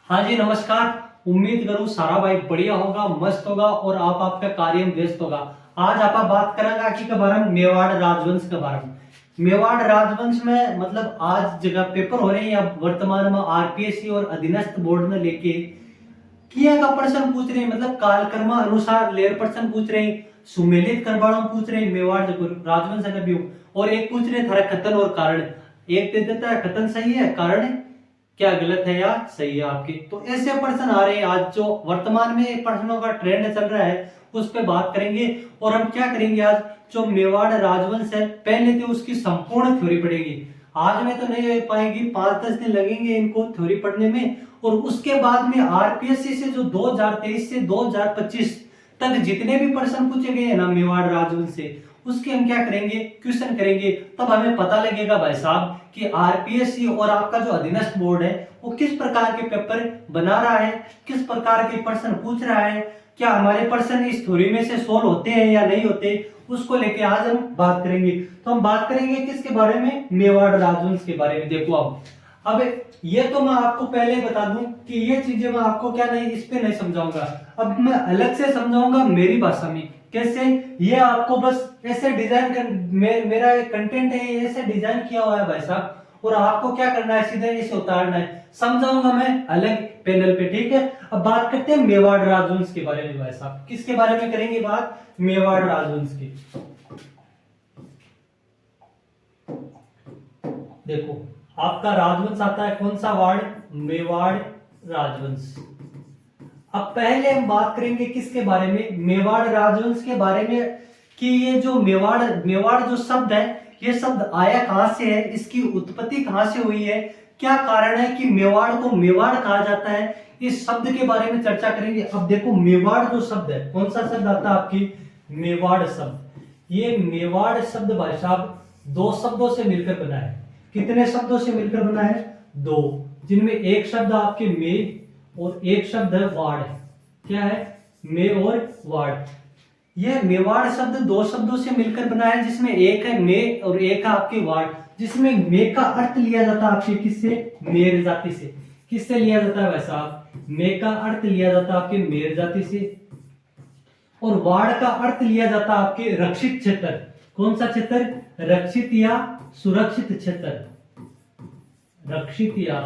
हाँ जी नमस्कार। उम्मीद करूँ सारा भाई बढ़िया होगा, मस्त होगा और आप आपका कार्य में व्यस्त होगा। आज आप बात करेंगे आखिर के बारे में मेवाड़ राजवंश के बारे में। मेवाड़ राजवंश में मतलब आज जगह पेपर हो रहे हैं अब वर्तमान में आरपीएससी और अधीनस्थ बोर्ड में लेके किया का प्रश्न पूछ रहे हैं, मतलब कालक्रम अनुसार लेर प्रश्न पूछ रहे हैं, सुमेलित करवाणा पूछ रहे हैं मेवाड़ जो राजवंश है भी, और एक पूछ रहे हैं थारा कथन और कारण। एक दे देता है कथन सही है, कारण क्या गलत है या सही है आपके। तो ऐसे प्रश्न आ रहे हैं आज जो वर्तमान में प्रश्नों का ट्रेंड चल रहा है उस पे बात करेंगे। और हम क्या करेंगे आज जो मेवाड़ राजवंश है पहले तो उसकी संपूर्ण थ्योरी पढ़ेगी। आज में तो नहीं हो पाएगी, 5-10 दिन लगेंगे इनको थ्योरी पढ़ने में। और उसके बाद में आरपीएससी से जो 2023 से 2025 तक जितने भी प्रश्न पूछे गए हैं ना मेवाड़ राजवंश से, उसके हम क्या करेंगे क्वेश्चन करेंगे। तब हमें पता लगेगा भाई साहब कि आरपीएससी और आपका जो अधीनस्थ बोर्ड है वो किस प्रकार के पेपर बना रहा है, किस प्रकार के प्रश्न पूछ रहा है, क्या हमारे प्रश्न इस थ्योरी में से सोल्व होते हैं या नहीं होते, उसको लेके आज हम बात करेंगे। तो हम बात करेंगे किसके बारे में, मेवाड़ राजवंश के बारे में। देखो अब ये तो मैं आपको पहले बता दूं कि ये चीजें मैं आपको क्या नहीं इस पे नहीं समझाऊंगा, अब मैं अलग से समझाऊंगा मेरी भाषा में। कैसे, ये आपको बस ऐसे डिजाइन कर मेरा एक कंटेंट है ये ऐसे डिजाइन किया हुआ है भाई साहब, और आपको क्या करना है सीधे इसे उतारना है। समझाऊंगा मैं अलग पैनल पे, ठीक है। अब बात करते हैं मेवाड़ राजवंश के बारे में भाई साहब। किसके बारे में करेंगे बात, मेवाड़ राजवंश की। देखो आपका राजवंश आता है कौन सा वार्ड, मेवाड़ राजवंश। अब पहले हम बात करेंगे किसके बारे में, मेवाड़ राजवंश के बारे में। कि ये जो मेवाड़ मेवाड़ जो शब्द है ये शब्द आया कहां से है, इसकी उत्पत्ति कहां से हुई है, क्या कारण है कि मेवाड़ को मेवाड़ कहा जाता है, इस शब्द के बारे में चर्चा करेंगे। अब देखो मेवाड़ जो शब्द है कौन सा शब्द आता है आपकी, मेवाड़ शब्द। ये मेवाड़ शब्द भाई साहब दो शब्दों से मिलकर बना है। कितने शब्दों से मिलकर बना है, दो, जिनमें एक शब्द आपके मे और एक शब्द है वाड़ है। क्या है, मे और वाड़। यह मेवाड़ शब्द दो शब्दों से मिलकर बना है जिसमें एक है मे और एक है आपके वाड़। जिसमें मे का अर्थ लिया जाता है आपके किससे, मेर जाति से। किससे लिया जाता है वैसा आप, मे का अर्थ लिया जाता है आपके मेर जाति से। और वाड़ का अर्थ लिया जाता है आपके रक्षित क्षेत्र। कौन सा क्षेत्र, रक्षित या सुरक्षित क्षेत्र, रक्षित या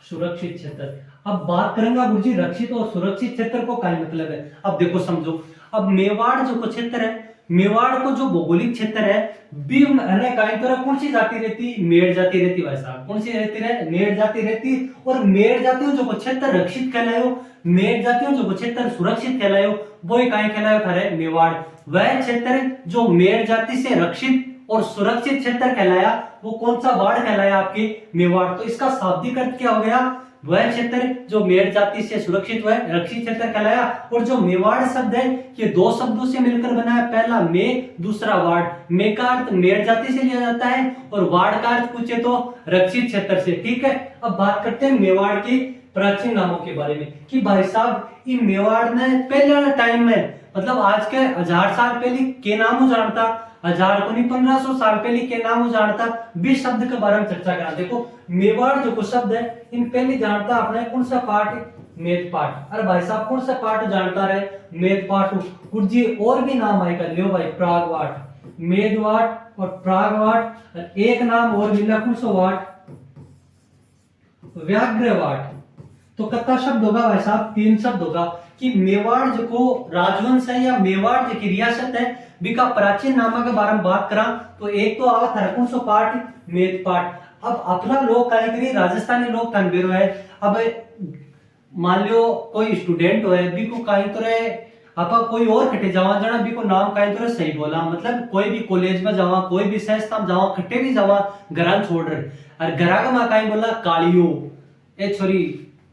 सुरक्षित क्षेत्र। अब बात करेंगे गुरुजी रक्षित और सुरक्षित क्षेत्र को क्या मतलब है। अब देखो समझो, अब मेवाड़ जो को क्षेत्र है, मेवाड़ को जो भौगोलिक क्षेत्र है बीम कौन सी जाति रहती, मेड़ जाति रहती भाई साहब। कौन सी रहती है, मेड़ जाति रहती। और मेड़ जातियों जो क्षेत्र रक्षित कहलायो, मेड़ जातियों जो क्षेत्र सुरक्षित कहलायो, वो ही कहीं कहलायो थारे मेवाड़। वह क्षेत्र जो मेड़ जाति से रक्षित और सुरक्षित क्षेत्र कहलाया वो कौन सा वार्ड कहलाया आपके, मेवाड़। तो इसका शाब्दिक अर्थ क्या हो गया, वह क्षेत्र जो मेड़ जाति से सुरक्षित वह रक्षित क्षेत्र कहलाया। और जो मेवाड़ शब्द है ये दो शब्दों से मिलकर बना है, पहला मे दूसरा वार्ड। मे का अर्थ मेड़ जाति से लिया जाता है और वार्ड का अर्थ पूछे तो रक्षित क्षेत्र से, ठीक है। अब बात करते हैं मेवाड़ के प्राचीन नामों के बारे में। कि भाई साहब ये मेवाड़ ने पहले वाला टाइम में मतलब आज के 1000 साल पहले के नाम जानता, 1000 को नहीं 1500 साल पहले के नाम जानता। 20 शब्द के बारे में चर्चा करा। देखो मेवाड़ जो कुछ शब्द है इन पहले जानता अपने कौन सा पाठ, मेद पाठ। अरे भाई साहब कौन सा पाठ जानता रहे, मेद पाठ। कुछ जी और भी नाम आएगा, लियो भाई प्रागवाट, मेदवाट और प्रागवाट। एक नाम और मिला कौन सा वाट, व्याघ्रवाट। तो कितना शब्द होगा भाई साहब, 3 शब्द होगा। कि मेवाड़ जो को राजवंश है या मेवाड़ जो की रियासत है बिका प्राचीन नामा के बारे में बात करा तो एक तो आवा था कौन सा पाठ, मेद पाठ। अब अपना लोग काय करी, राजस्थानी लोग तनबेरो है। अब मान लो कोई स्टूडेंट है भी को कहीं तो रहे आपा कोई और कटे जावा जना भी को नाम कहीं तो सही बोला, मतलब कोई भी कॉलेज में जावा कोई भी संस्था में जावा खट्टे भी जावा घरान छोड़ रहे और घरा का मां कहीं बोला कालियो ए छोरी,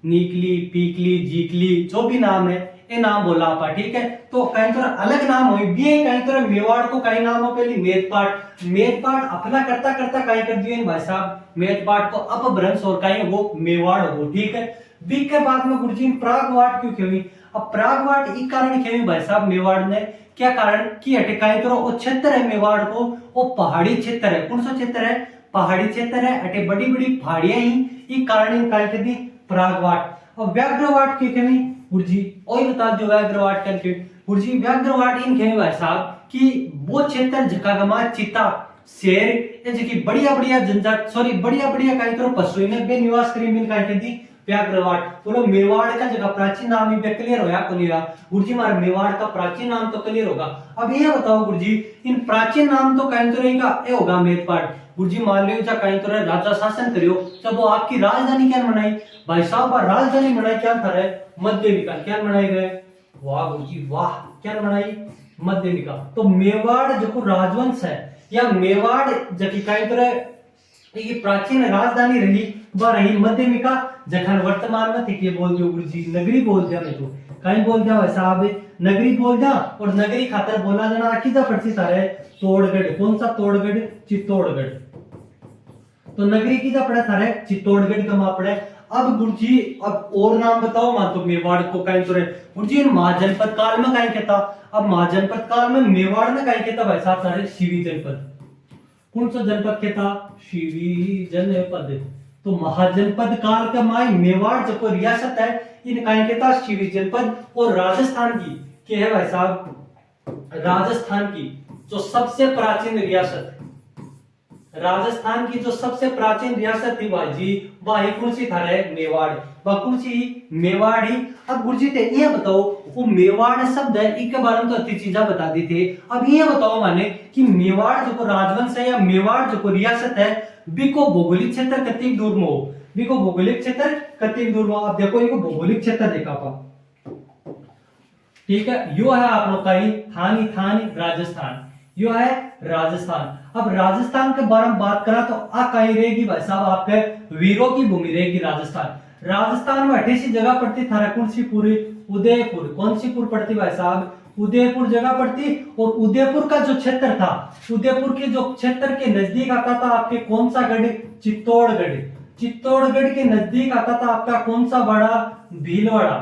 नीकली पीकली जीकली जो भी नाम है ये नाम बोला आपा, ठीक है। तो कहीं तरह अलग नाम हो भी कहीं तरह मेवाड़ को कहीं नाम हो पहले मेदपाट। मेदपाट अपना करता करता कहीं कर दिए भाई साहब मेदपाट को अपभ्रंश और कहीं वो मेवाड़ हो, ठीक है। बी के बाद में गुरुजी प्रागवाट क्यों खेवी। अब प्रागवाट इस कारण खेवी भाई साहब मेवाड़ ने, क्या कारण कि हटे कहीं तरह वो क्षेत्र है मेवाड़ को वो पहाड़ी क्षेत्र है। कौन सा क्षेत्र है, पहाड़ी क्षेत्र है। अटे बड़ी बड़ी पहाड़ियां ही इस कारण कहीं कर दी प्रागवाट। अब व्याघ्रवाट के केमी गुरुजी ओई बता दो व्याघ्रवाट के गुरुजी व्याघ्रवाट इन केमी भाई साहब कि वो क्षेत्र जकागमा चीता शेर ये जकी बढ़िया बढ़िया जनजात सॉरी बढ़िया बढ़िया कहीं तो पशु ने बे निवास करी मिल कहीं कहती व्याघ्रवाट बोलो मेवाड़ का जगह प्राचीन नाम ही पे क्लियर होया को नहीं हुआ गुरुजी मारे मेवाड़ का प्राचीन नाम तो क्लियर होगा। अब ये बताओ गुरुजी इन प्राचीन नाम तो कहीं तो रहेगा ये होगा मेदपाट गुरुजी मान लो जा कहीं तो राजा शासन करियो जब वो आपकी राजधानी क्या बनाई भाई साहब राजधानी बनाई क्या था रे मध्यमिका क्या बनाई गए वाह गुरुजी वाह क्या बनाई मध्यमिका। तो मेवाड़ जो राजवंश है या मेवाड़ जकी कहीं तो ये प्राचीन राजधानी रही वह रही मध्यमिका जखन वर्तमान में थे के बोल दियो गुरुजी नगरी बोल दिया मैं तो कहीं बोल दिया वैसा आप नगरी बोल दिया और नगरी खातर बोला जाना अकीजा पड़ती सारे तोड़गढ़ कौन सा तोड़गढ़ चित्तौड़गढ़ तो नगरी की जा पड़ा सारे चित्तौड़गढ़ का मां पड़े। अब गुरुजी अब और नाम बताओ मान तो मेवाड़ को कहीं तो गुरुजी महाजनपद काल में कहीं कहता अब महाजनपद काल में मेवाड़ में कहीं कहता भाई साहब सारे शिवी जनपद कौन सा जनपद कहता शिवी जनपद। तो महाजनपद काल का माई मेवाड़ जो रियासत है इन कहीं कहता शिवी जनपद और राजस्थान की है भाई साहब राजस्थान की जो सबसे प्राचीन रियासत राजस्थान की जो सबसे प्राचीन रियासत थी भाई वह कौन सी था रे मेवाड़ वह कौन सी मेवाड़ ही। अब गुरुजी ते ये बताओ वो मेवाड़ शब्द है इसके बारे में तो अच्छी चीजें बता दी थे। अब ये बताओ माने कि मेवाड़ जो राजवंश है या मेवाड़ जो रियासत है बिको भौगोलिक क्षेत्र कति दूर में हो बिको भौगोलिक क्षेत्र कति दूर में। आप देखो इनको भौगोलिक क्षेत्र देखा पा ठीक है यो है आप लोग का ही थानी राजस्थान यो है राजस्थान। अब राजस्थान के बारे में बात करा तो आ कहीं रहेगी भाई साहब आपके वीरों की भूमि रहेगी राजस्थान। राजस्थान में अठेसी जगह पड़ती थारा कौन सी पूरी उदयपुर कौन सी पुर पड़ती भाई साहब उदयपुर जगह पड़ती और उदयपुर का जो क्षेत्र था उदयपुर के जो क्षेत्र के नजदीक आता था आपके कौन सा गढ़ चित्तौड़गढ़ चित्तौड़गढ़ के नजदीक आता था आपका कौन सा बड़ा भीलवाड़ा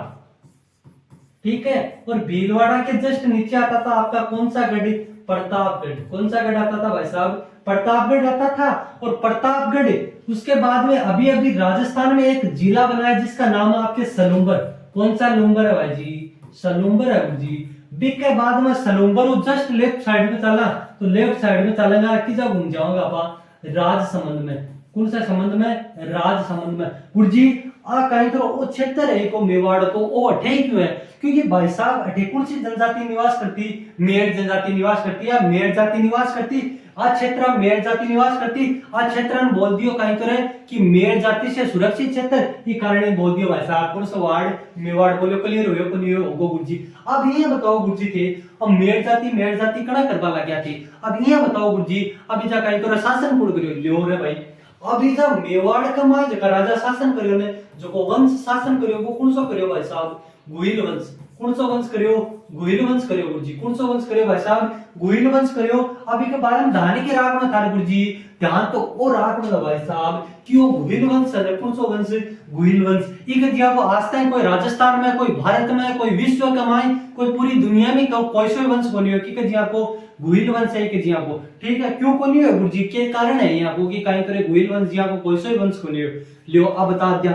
ठीक है और भीलवाड़ा के जस्ट नीचे आता था आपका कौन सा गढ़ प्रतापगढ़ कौन सा गढ़ आता था भाई साहब प्रतापगढ़ आता था। और प्रतापगढ़ उसके बाद में अभी अभी राजस्थान में एक जिला बना है जिसका नाम है आपके सलूम्बर कौन सा लूम्बर है भाई जी सलूम्बर है जी बिक के बाद में सलूम्बर जस्ट लेफ्ट साइड में चला तो लेफ्ट साइड में चलेगा कि जब घूम जाऊंगा आप राजसमंद में कौन सा संबंध में राजसमंद में गुरुजी आ कहीं तो वो क्षेत्र है को मेवाड़ को वो अठे क्यों है क्योंकि भाई साहब अठे कौन सी जनजाति निवास करती मेड़ जनजाति निवास करती या मेड़ जाति निवास करती आ क्षेत्र मेड़ जाति निवास करती आ क्षेत्र बोल दियो कहीं तो रहे कि मेड़ जाति से सुरक्षित क्षेत्र ये कारण बोल दियो भाई साहब कौन सा वार्ड मेवाड़ बोलो क्लियर हो नहीं होगो गुरुजी। अब ये बताओ गुरुजी थे अब मेड़ जाति कड़ा करवा लग गया थे। अब ये बताओ गुरुजी अभी जा कहीं तो शासन कौन करियो लियो रे भाई अभी जब मेवाड़ का मां जका राजा शासन करियो ने जो को वंश शासन करियो वो कौन सा करियो भाई साहब गुहिल वंश कौन सा वंश करियो गुहिल वंश करियो गुरुजी कौन सा वंश करियो भाई साहब गुहिल वंश करियो। अभी के बारे में धानी के राग में था गुरुजी ध्यान तो ओ राग में भाई साहब क्यों गुहिल वंश है कौन सा वंश गुहिल वंश एक दिया को आज तक कोई राजस्थान में कोई भारत में कोई विश्व का माई कोई पूरी दुनिया में कोई सा वंश बनियो कि जिया को गुहिल वंश है कि जिया को ठीक है क्यों को नहीं है गुरुजी के कारण है यहाँ को कि कहीं करे गुहिल वंश जिया को कोई सा वंश को नहीं लियो अब बता दिया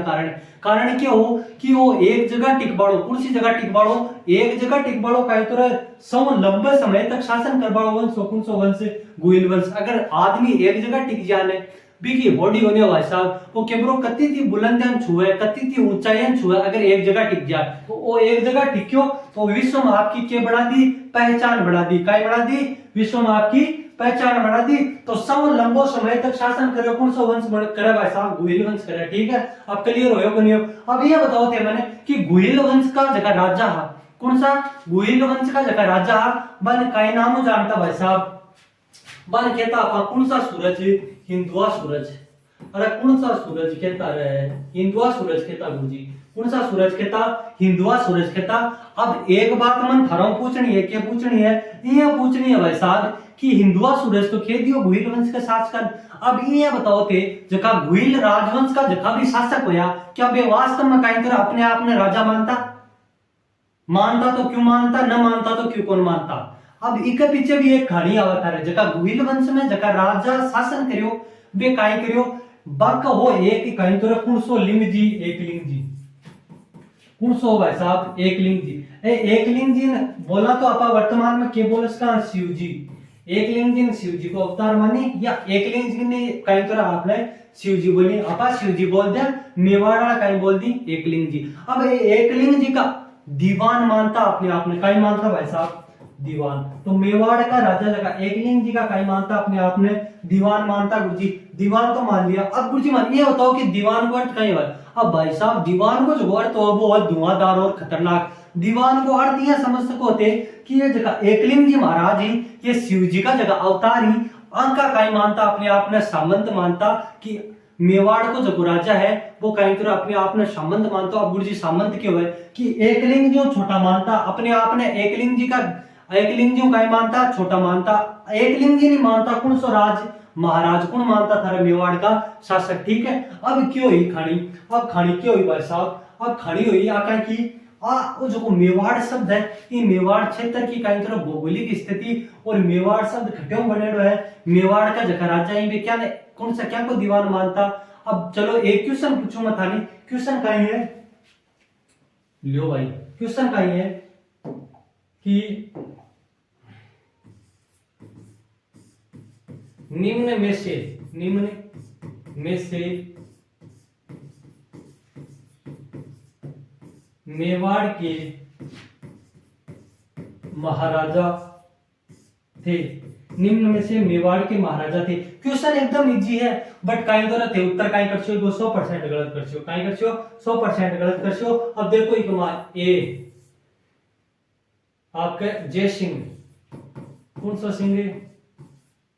कारण क्या हो कि वो एक जगह टिकबाड़ो कौन सी जगह टिकबाड़ो एक जगह टिकबाड़ो कहीं तो सौ लंबे समय तक शासन करबाड़ो वंश कौन सा वंश गुहिल वंश। अगर आदमी एक जगह टिक जाने बिकी बॉडी होने भाई साहब वो केमरो कत्ती थी बुलंदियां छुए कत्ती थी ऊंचाइयां छुए अगर एक जगह टिक जाए तो वो एक जगह टिक्यो तो विश्व में आपकी क्या बढ़ा दी पहचान बढ़ा दी काय बढ़ा दी विश्व में आपकी पहचान बढ़ा दी। तो सब लंबो समय तक शासन करे कौन सा वंश करे भाई साहब गुहिल वंश करे ठीक है अब क्लियर होयो कि नहीं। अब ये बताओ थे मैंने कि गुहिल वंश का जगह राजा है कौन सा गुहिल वंश का जगह राजा बन काय नाम जानता भाई साहब बन कहता कौन सा सूरज हिंदुआ सूरज अरे कौन सा सूरज कहता रहे हिंदुआ सूरज कहता गुरुजी कौन सा सूरज कहता हिंदुआ सूरज कहता। अब एक बात मन थारा पूछनी है क्या पूछनी है ये पूछनी है भाई साहब कि हिंदुआ सूरज तो कह दियो गुहिल वंश के शासक। अब ये बताओ थे जका गुहिल राजवंश का जका भी शासक होया क्या वे वास्तव में कहीं तरह अपने आप में राजा मानता तो क्यों मानता न मानता तो क्यों कौन मानता। अब इके पीछे भी एक कहानी आवत है जका गुहिल वंश में जका राजा शासन करियो वे काई करियो बक हो एक कहीं तो कुणसो लिंग जी एक लिंग जी कौन सो भाई साहब एकलिंग जी। एकलिंग जी ने बोला तो आपा वर्तमान में के बोल इसका शिव जी। एकलिंग जी ने शिव जी को अवतार मानी या एकलिंग जी ने कहीं तरह आपने शिव जी बोली आपा शिव जी बोल दिया मेवाड़ वाला कहीं बोल दी एकलिंग जी। अब एकलिंग जी का दीवान मानता अपने आप में कहीं मानता भाई साहब दीवान। तो मेवाड़ का राजा जगह एकलिंग जी का कहीं मानता अपने आप में दीवान मानता गुरुजी। दीवान तो मान लिया। अब गुरुजी मान ये बताओ कि दीवान को अर्थ कहीं है। अब भाई साहब दीवान को जो अर्थ हो वो धुआंधार और खतरनाक। दीवान को अर्थ यह समझ सको होते कि ये जगह एकलिंग जी महाराज ही ये शिव जी का जगह अवतार ही अंका कहीं मानता अपने आप में सामंत मानता कि मेवाड़ को जो राजा है वो कहीं तरह अपने आप में सामंत मानता। अब गुरुजी सामंत क्यों है कि एकलिंग जी छोटा मानता अपने आप ने। एकलिंग जी का एकलिंग जी कहीं मानता छोटा मानता। एकलिंग जी नहीं मानता कौन सो राज महाराज कौन मानता था मेवाड़ का शासक। ठीक है अब क्यों हुई खानी। अब खानी क्यों हुई भाई साहब। अब खानी हुई आका की वो जो मेवाड़ शब्द है ये मेवाड़ क्षेत्र की कहीं तरह भौगोलिक स्थिति और मेवाड़ शब्द खट्टे बने है। मेवाड़ का जगह राजा ही क्या ने कौन सा क्या को दीवान मानता। अब चलो एक क्वेश्चन पूछूंगा थानी। क्वेश्चन कहीं है लियो भाई। क्वेश्चन कहीं है कि निम्न में से मेवाड़ के महाराजा थे। निम्न में से मेवाड़ के महाराजा थे। क्वेश्चन एकदम इजी है बट कहीं तो थे उत्तर कहीं कर 100% गलत कर कहीं कर 100% गलत कर। अब देखो एक ए आपके जय सिंह कौन सा सिंह है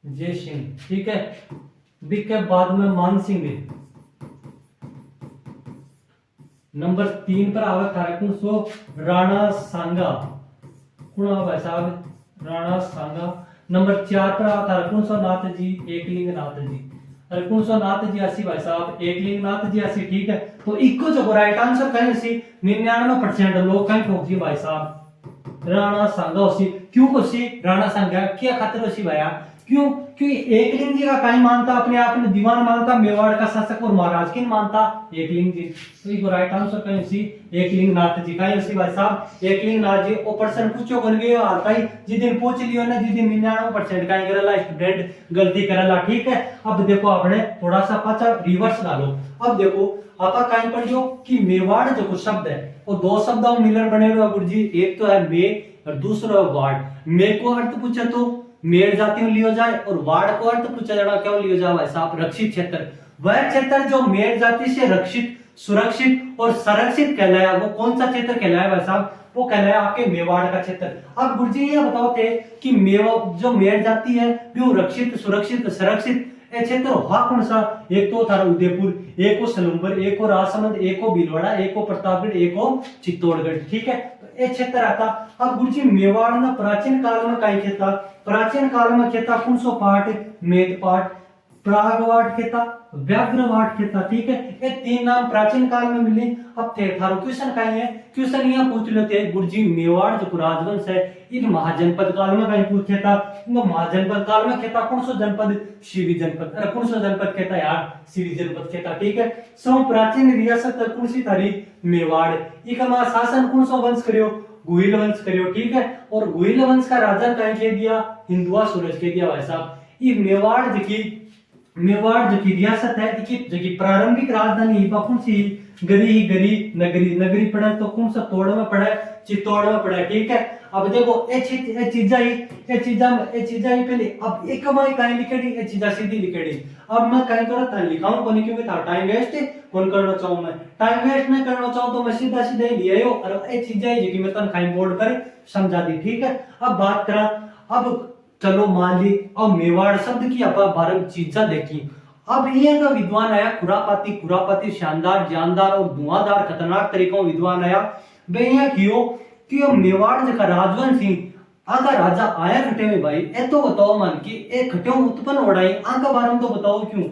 जय सिंह। ठीक है बी के बाद में मान सिंह है। नंबर 3 पर आवे कार्यक्रम सो राणा सांगा कौन भाई साहब राणा सांगा। नंबर 4 पर आवे कार्यक्रम सो नाथ जी एकलिंग नाथ जी। अरे कौन सो नाथ जी आसी भाई साहब एकलिंग नाथ जी आसी। ठीक है तो इको जो राइट आंसर कहीं सी 99% लोग कहीं ठोक जी भाई साहब राणा सांगा होसी। क्यों होसी राणा सांगा क्या खातिर होसी भाया क्यों क्योंकि एकलिंग जी का कहीं मानता अपने आप में दीवान मानता मेवाड़ का शासक और महाराज किन मानता एकलिंग जी। तो ये राइट आंसर कहीं सी एकलिंग नाथ जी कहीं सी भाई साहब एकलिंग नाथ जी। ओ पर्सन पूछो बन गए आता ही जिस दिन पूछ लियो ना जिस दिन 99% कहीं करला स्टूडेंट गलती करला। ठीक है अब देखो आपने थोड़ा सा पाछा रिवर्स डालो। अब देखो आपा कहीं पढ़ियो कि मेवाड़ जो शब्द है वो दो शब्दों में मिलन बने हुए गुरुजी। एक तो है मे और दूसरा है वाड़। मे को अर्थ पूछे तो मेड़ जाति में लियो जाए और वाड़ को अर्थ पूछा जाना क्यों लियो जाए भाई साहब रक्षित क्षेत्र। वह क्षेत्र जो मेड़ जाति से रक्षित सुरक्षित और संरक्षित कहलाया वो कौन सा क्षेत्र कहलाया भाई साहब वो कहलाया आपके मेवाड़ का क्षेत्र। अब गुरुजी ये बताओ थे कि मेवा जो मेड़ जाति है वो रक्षित सुरक्षित संरक्षित क्षेत्र हुआ कौन सा। एक तो था उदयपुर एक को सलूम्बर एक को राजसमंद एक को भीलवाड़ा एक को प्रतापगढ़ एक को चित्तौड़गढ़। ठीक है तो ये क्षेत्र आता। अब गुरुजी मेवाड़ ना प्राचीन काल में कहीं खेता प्राचीन काल में खेता कौन सो पाठ मेद पाठ प्रागवाट खेता व्याघ्रवाट खेता। ठीक है ये 3 नाम प्राचीन काल में मिले। अब थे थारो क्वेश्चन कहीं है क्वेश्चन यहाँ पूछ लेते हैं गुरुजी मेवाड़ जो राजवंश है इन महाजनपद काल में कहीं पूछे था। महाजनपद काल में खेता कौन सा जनपद शिवी जनपद। अरे कौन सा जनपद कहता यार शिवी जनपद कहता। ठीक है सो प्राचीन रियासत कौन सी थारी मेवाड़। एक शासन कौन सा वंश करियो गुहिल वंश करियो। ठीक है और गुहिल वंश का राजा कहीं के दिया हिंदुआ सूरज के दिया भाई साहब। ये मेवाड़ जो की रियासत है जो की प्रारंभिक राजधानी कौन सी गरी गरी नगरी नगरी पड़ा तो कौन सा तोड़ में पड़ा चित्तौड़ में पड़ा। ठीक है अब देखो ये चीजा ही पहले अब एक कमाई कहीं लिखेड़ी ये चीजा सीधी लिखेड़ी। अब मैं कहीं थोड़ा था लिखाऊं कोनी क्योंकि था टाइम वेस्ट कौन करना चाहूं मैं टाइम वेस्ट नहीं करना चाहूं तो मैं सीधा सीधा ही लिया और ये चीजा ही जो मैं तन खाई बोर्ड पर समझा दी। ठीक है अब बात करा अब चलो मान ली अब मेवाड़ शब्द की आप 12 चीजें देखी। अब ये का विद्वान आया खुरापाती शानदार जानदार और धुआंधार खतरनाक तरीकों विद्वान आया वे यहाँ क्यों कि मेवाड़ जका राजवंश ही आका राजा आया खटे में भाई ए तो बताओ मन की एक खटे उत्पन्न हो रही आका बारे में तो बताओ क्यों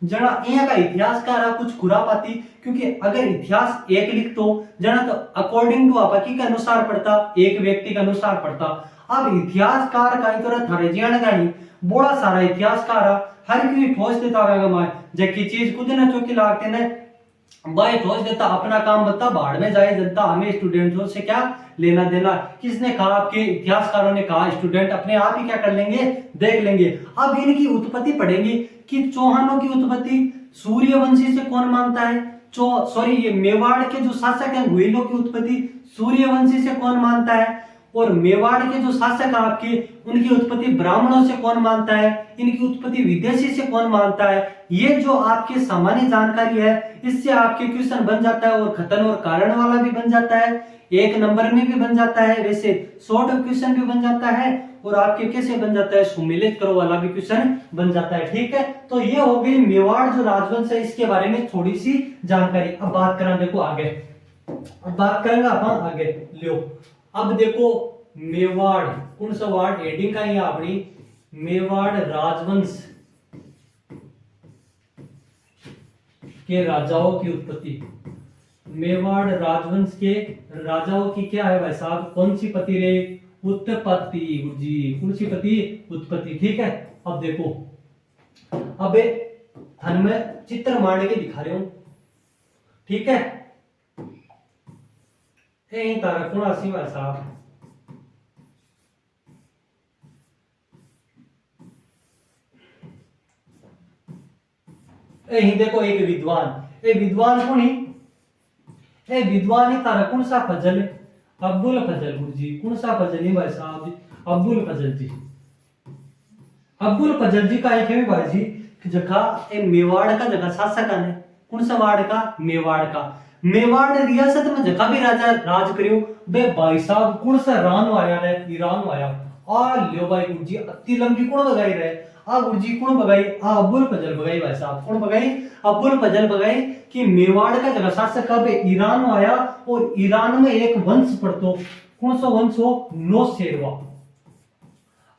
जना यहाँ का इतिहासकार है कुछ खुरापाती क्योंकि अगर इतिहास एक लिख तो जना तो अकॉर्डिंग टू आपकी के अनुसार पढ़ता एक व्यक्ति के अनुसार पढ़ता। अब इतिहासकार का तरह थारे जियान गानी बड़ा सारा इतिहासकार हर कोई ठोस देता रहेगा मैं जबकि चीज खुद न चौकी लागते ने बाई ठोस देता अपना काम बता भाड़ में जाए जनता, हमें स्टूडेंटों से क्या लेना देना। किसने कहा? आपके इतिहासकारों ने कहा। स्टूडेंट अपने आप ही क्या कर लेंगे, देख लेंगे। अब इनकी उत्पत्ति पढ़ेंगे कि चौहानों की उत्पत्ति सूर्यवंशी से कौन मानता है? ये मेवाड़ के जो शासक हैं गुहिलों की उत्पत्ति सूर्यवंशी से कौन मानता है? और मेवाड़ के जो शासक हैं आपके, उनकी उत्पत्ति ब्राह्मणों से कौन मानता है? इनकी उत्पत्ति विदेशी से कौन मानता है? ये जो आपकी सामान्य जानकारी है, इससे आपके क्वेश्चन बन जाता है और खतन और कारण वाला भी बन जाता है, एक नंबर में भी बन जाता है, वैसे शॉर्ट क्वेश्चन भी बन जाता है, और आपके कैसे बन जाता है, सुमेलित करो वाला भी क्वेश्चन बन जाता है। ठीक है, तो ये हो गई मेवाड़ जो राजवंश है, इसके बारे में थोड़ी सी जानकारी। अब बात करें देखो आगे, अब बात करेंगे अपन आगे लियो। अब देखो मेवाड़ कौन सा वार्ड हेडिंग का ही अपनी मेवाड़ राजवंश के राजाओं की उत्पत्ति। मेवाड़ राजवंश के राजाओं की क्या है भाई साहब, कौन सी पति रे? उत्पत्ति जी, कौन सी पति? उत्पत्ति। ठीक है, अब देखो, अब थन में चित्र मांड के दिखा रहे हूं। ठीक है, यही तारा कौन आसी भाई साहब, यही देखो एक विद्वान, ए विद्वान कौन ही? ए विद्वान ही तारा कौन सा फजल? अब्दुल फजल जी। कौन सा फजल ही भाई साहब जी? अब्दुल फजल जी। अब्दुल फजल जी का एक है भाई जी जगह ए मेवाड़ का जगह शासक है। कौन सा वाड़ का? मेवाड़ का। मेवाड़ रियासत में जगह भी राजा राज करियो बे भाई साहब। कौन सा रान आया रे? ईरान आया। आ लियो भाई गुरुजी, अति लंबी कौन बगाई रहे? आ गुरुजी कौन बगाई? आ अब्दुल फजल बगाई भाई साहब। कौन बगाई? अब्दुल फजल बगाई कि मेवाड़ का जगह शासक कब ईरान आया, और ईरान में एक वंश पड़तो। कौन सा वंश हो? नौशेरवा।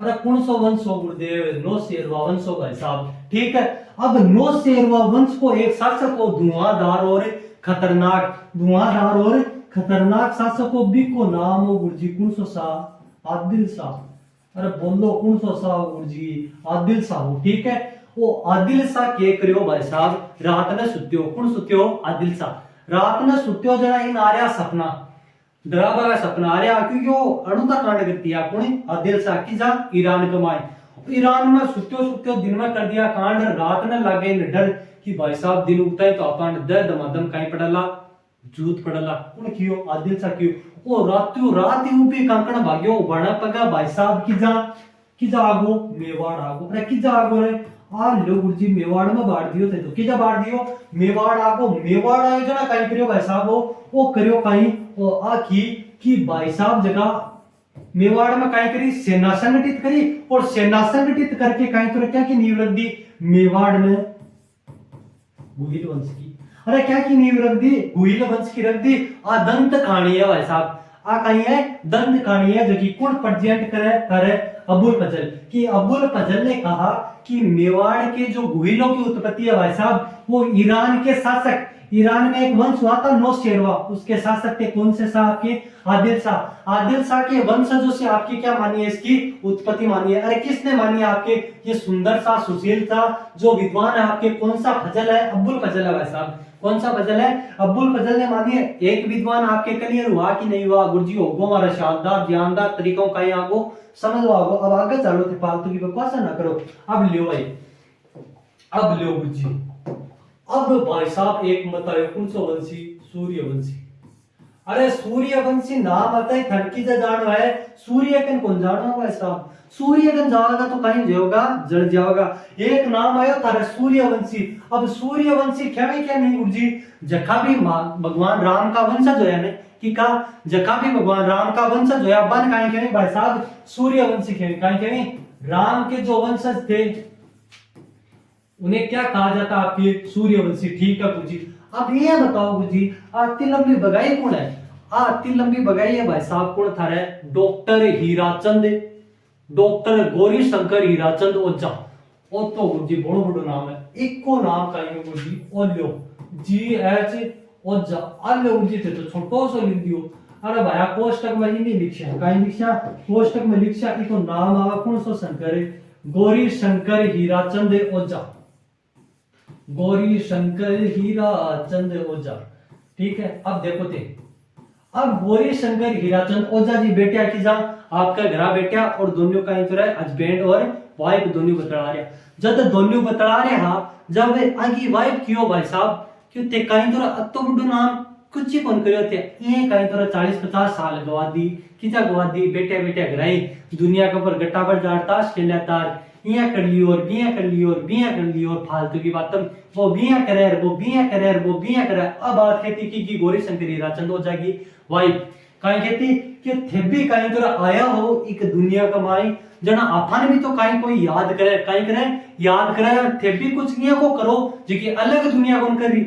अरे कौन सा वंश हो गुरुदेव? नौशेरवा वंश हो भाई साहब। ठीक है, अब नौशेरवा वंश को एक शासक को धुआंधार और खतरनाक शासक को भी को नाम हो गुरुजी कौन सा शाह? आदिल शाह। अरे बोलो कौन सा शाह गुरुजी? आदिल शाह हो। ठीक है, वो आदिल शाह के करियो भाई साहब रात ने सुत्यो। कौन सुत्यो? आदिल शाह रात ने सुत्यो जरा इन आर्या सपना डरावा का सपना आ रहा, क्योंकि वो अणु का कांड करती है कौन? आदिल शाह की जा ईरान कमाए। ईरान में सुत्यो दिन में कर दिया कांड, रात ने लागे न डर कि भाई साहब दिन उगता है तो अपन दे दमादम कहीं पड़ला जूत पड़ला। कौन कियो? आदिल शाह कियो। ओ रात ही ऊपी कंकण भाग्यो बड़ा पगा भाई साहब की जा आगो मेवाड़ आगो। अरे की जा आगो रे? आ लो गुरुजी मेवाड़ में बाढ़ दियो थे तो की जा बाढ़ दियो मेवाड़ आगो। मेवाड़ आयो जना कहीं करियो भाई साहब वो करियो कहीं ओ आ की भाई साहब जगह मेवाड़ में कहीं करी सेना संगठित करी, और सेना संगठित करके कहीं तो क्या की नींव रख दी मेवाड़ में? गुहिल वंश की। अरे क्या की नींव रख दी? गुहिल वंश की रख दी। आ दंत कहानी है भाई साहब, आ कहीं है दंत कहानी है जो कि कौन प्रेजेंट करे? अबुल फजल। कि अबुल फजल ने कहा कि मेवाड़ के जो गुहिलों की उत्पत्ति है भाई साहब, वो ईरान के शासक, ईरान में एक वंश हुआ था नौशेरवा, उसके शासक थे कौन से शाह? आपके आदिल शाह। आदिल शाह के वंशजों से आपकी क्या मानी है? इसकी उत्पत्ति मानी है। अरे किसने मानी है? आपके ये सुंदर सा सुशील सा जो विद्वान है आपके, कौन सा फजल है? अब्दुल फजल है भाई साहब। कौन सा फजल है? अब्दुल फजल ने मानी है। एक विद्वान आपके क्लियर हुआ कि नहीं हुआ गुरुजी? होगो हमारा शानदार जानदार तरीकों का ही आगो समझ लो आगो। अब आगे चलो थे फालतू की बकवास ना करो। अब लियो भाई, अब लियो गुरुजी। अब भाई साहब एक बताओ कौन सा वंशी? सूर्यवंशी। अरे सूर्यवंशी नाम आता है थड़की से जानो है, सूर्यकन कौन जानो भाई साहब? सूर्यकन जाओगा तो कहीं जाओगा जल जाओगा। एक नाम आयो थारे सूर्यवंशी। अब सूर्यवंशी क्या भी क्या नहीं गुरुजी? जखा भी भगवान राम का वंशज होया ने कि का जखा भी भगवान राम का वंशज होया बन काहे के नहीं भाई साहब? सूर्यवंशी के काहे के नहीं? राम के जो वंशज थे उन्हें क्या कहा जाता? आपके सूर्यवंशी। ठीक है गुरुजी। अब ये बताओ गुरुजी आती लंबी बगाई कौन है? आती लंबी बगाई है भाई साहब कौन था रे? डॉक्टर हीराचंद, डॉक्टर गौरी शंकर हीराचंद ओझा। ओ तो गुरुजी बड़ो बड़ो नाम है, एक को नाम का है गुरुजी ओल्यो GH ओझा। अल्लो गुरुजी थे तो छोटो सो लिख दियो। अरे भाई कोष्टक में ही नहीं लिखा, कहीं लिखा कोष्टक में लिखा इको नाम आवा कौन सो शंकर? गौरी शंकर हीराचंद ओझा। गौरी शंकर हीरा चंद ओझा। ठीक है, अब देखो थे, अब गौरी शंकर हीराचंद ओझा जी बेटिया की जा आपका घरा बेटिया और दोनों का इंतर है हस्बैंड और वाइफ दोनों बतला रहे, जब दोनों बतला रहे हा जब आगे वाइफ कियो भाई साहब क्यों ते कहीं तो अत्तो बुड्ढो नाम कुछ ही कौन करियो थे ये कहीं तो 40-50 साल गवा दी किजा गवा दी बेटे बेटे घराई दुनिया के ऊपर गट्टा पर जाड़ता खेला तार इया कर ली और बिया कर ली और बिया कर ली और फालतू की बात वो बिया करे वो बिया करे वो बिया करे। अब बात कहती की गौरी शंकर हीराचंद ओझा की वाइफ कहीं कहती कि थे भी कहीं तो आया हो एक दुनिया कमाई जना आफान भी तो कहीं कोई याद करे कहीं करे याद करे थे भी कुछ निया को करो जी अलग दुनिया कौन कर रही।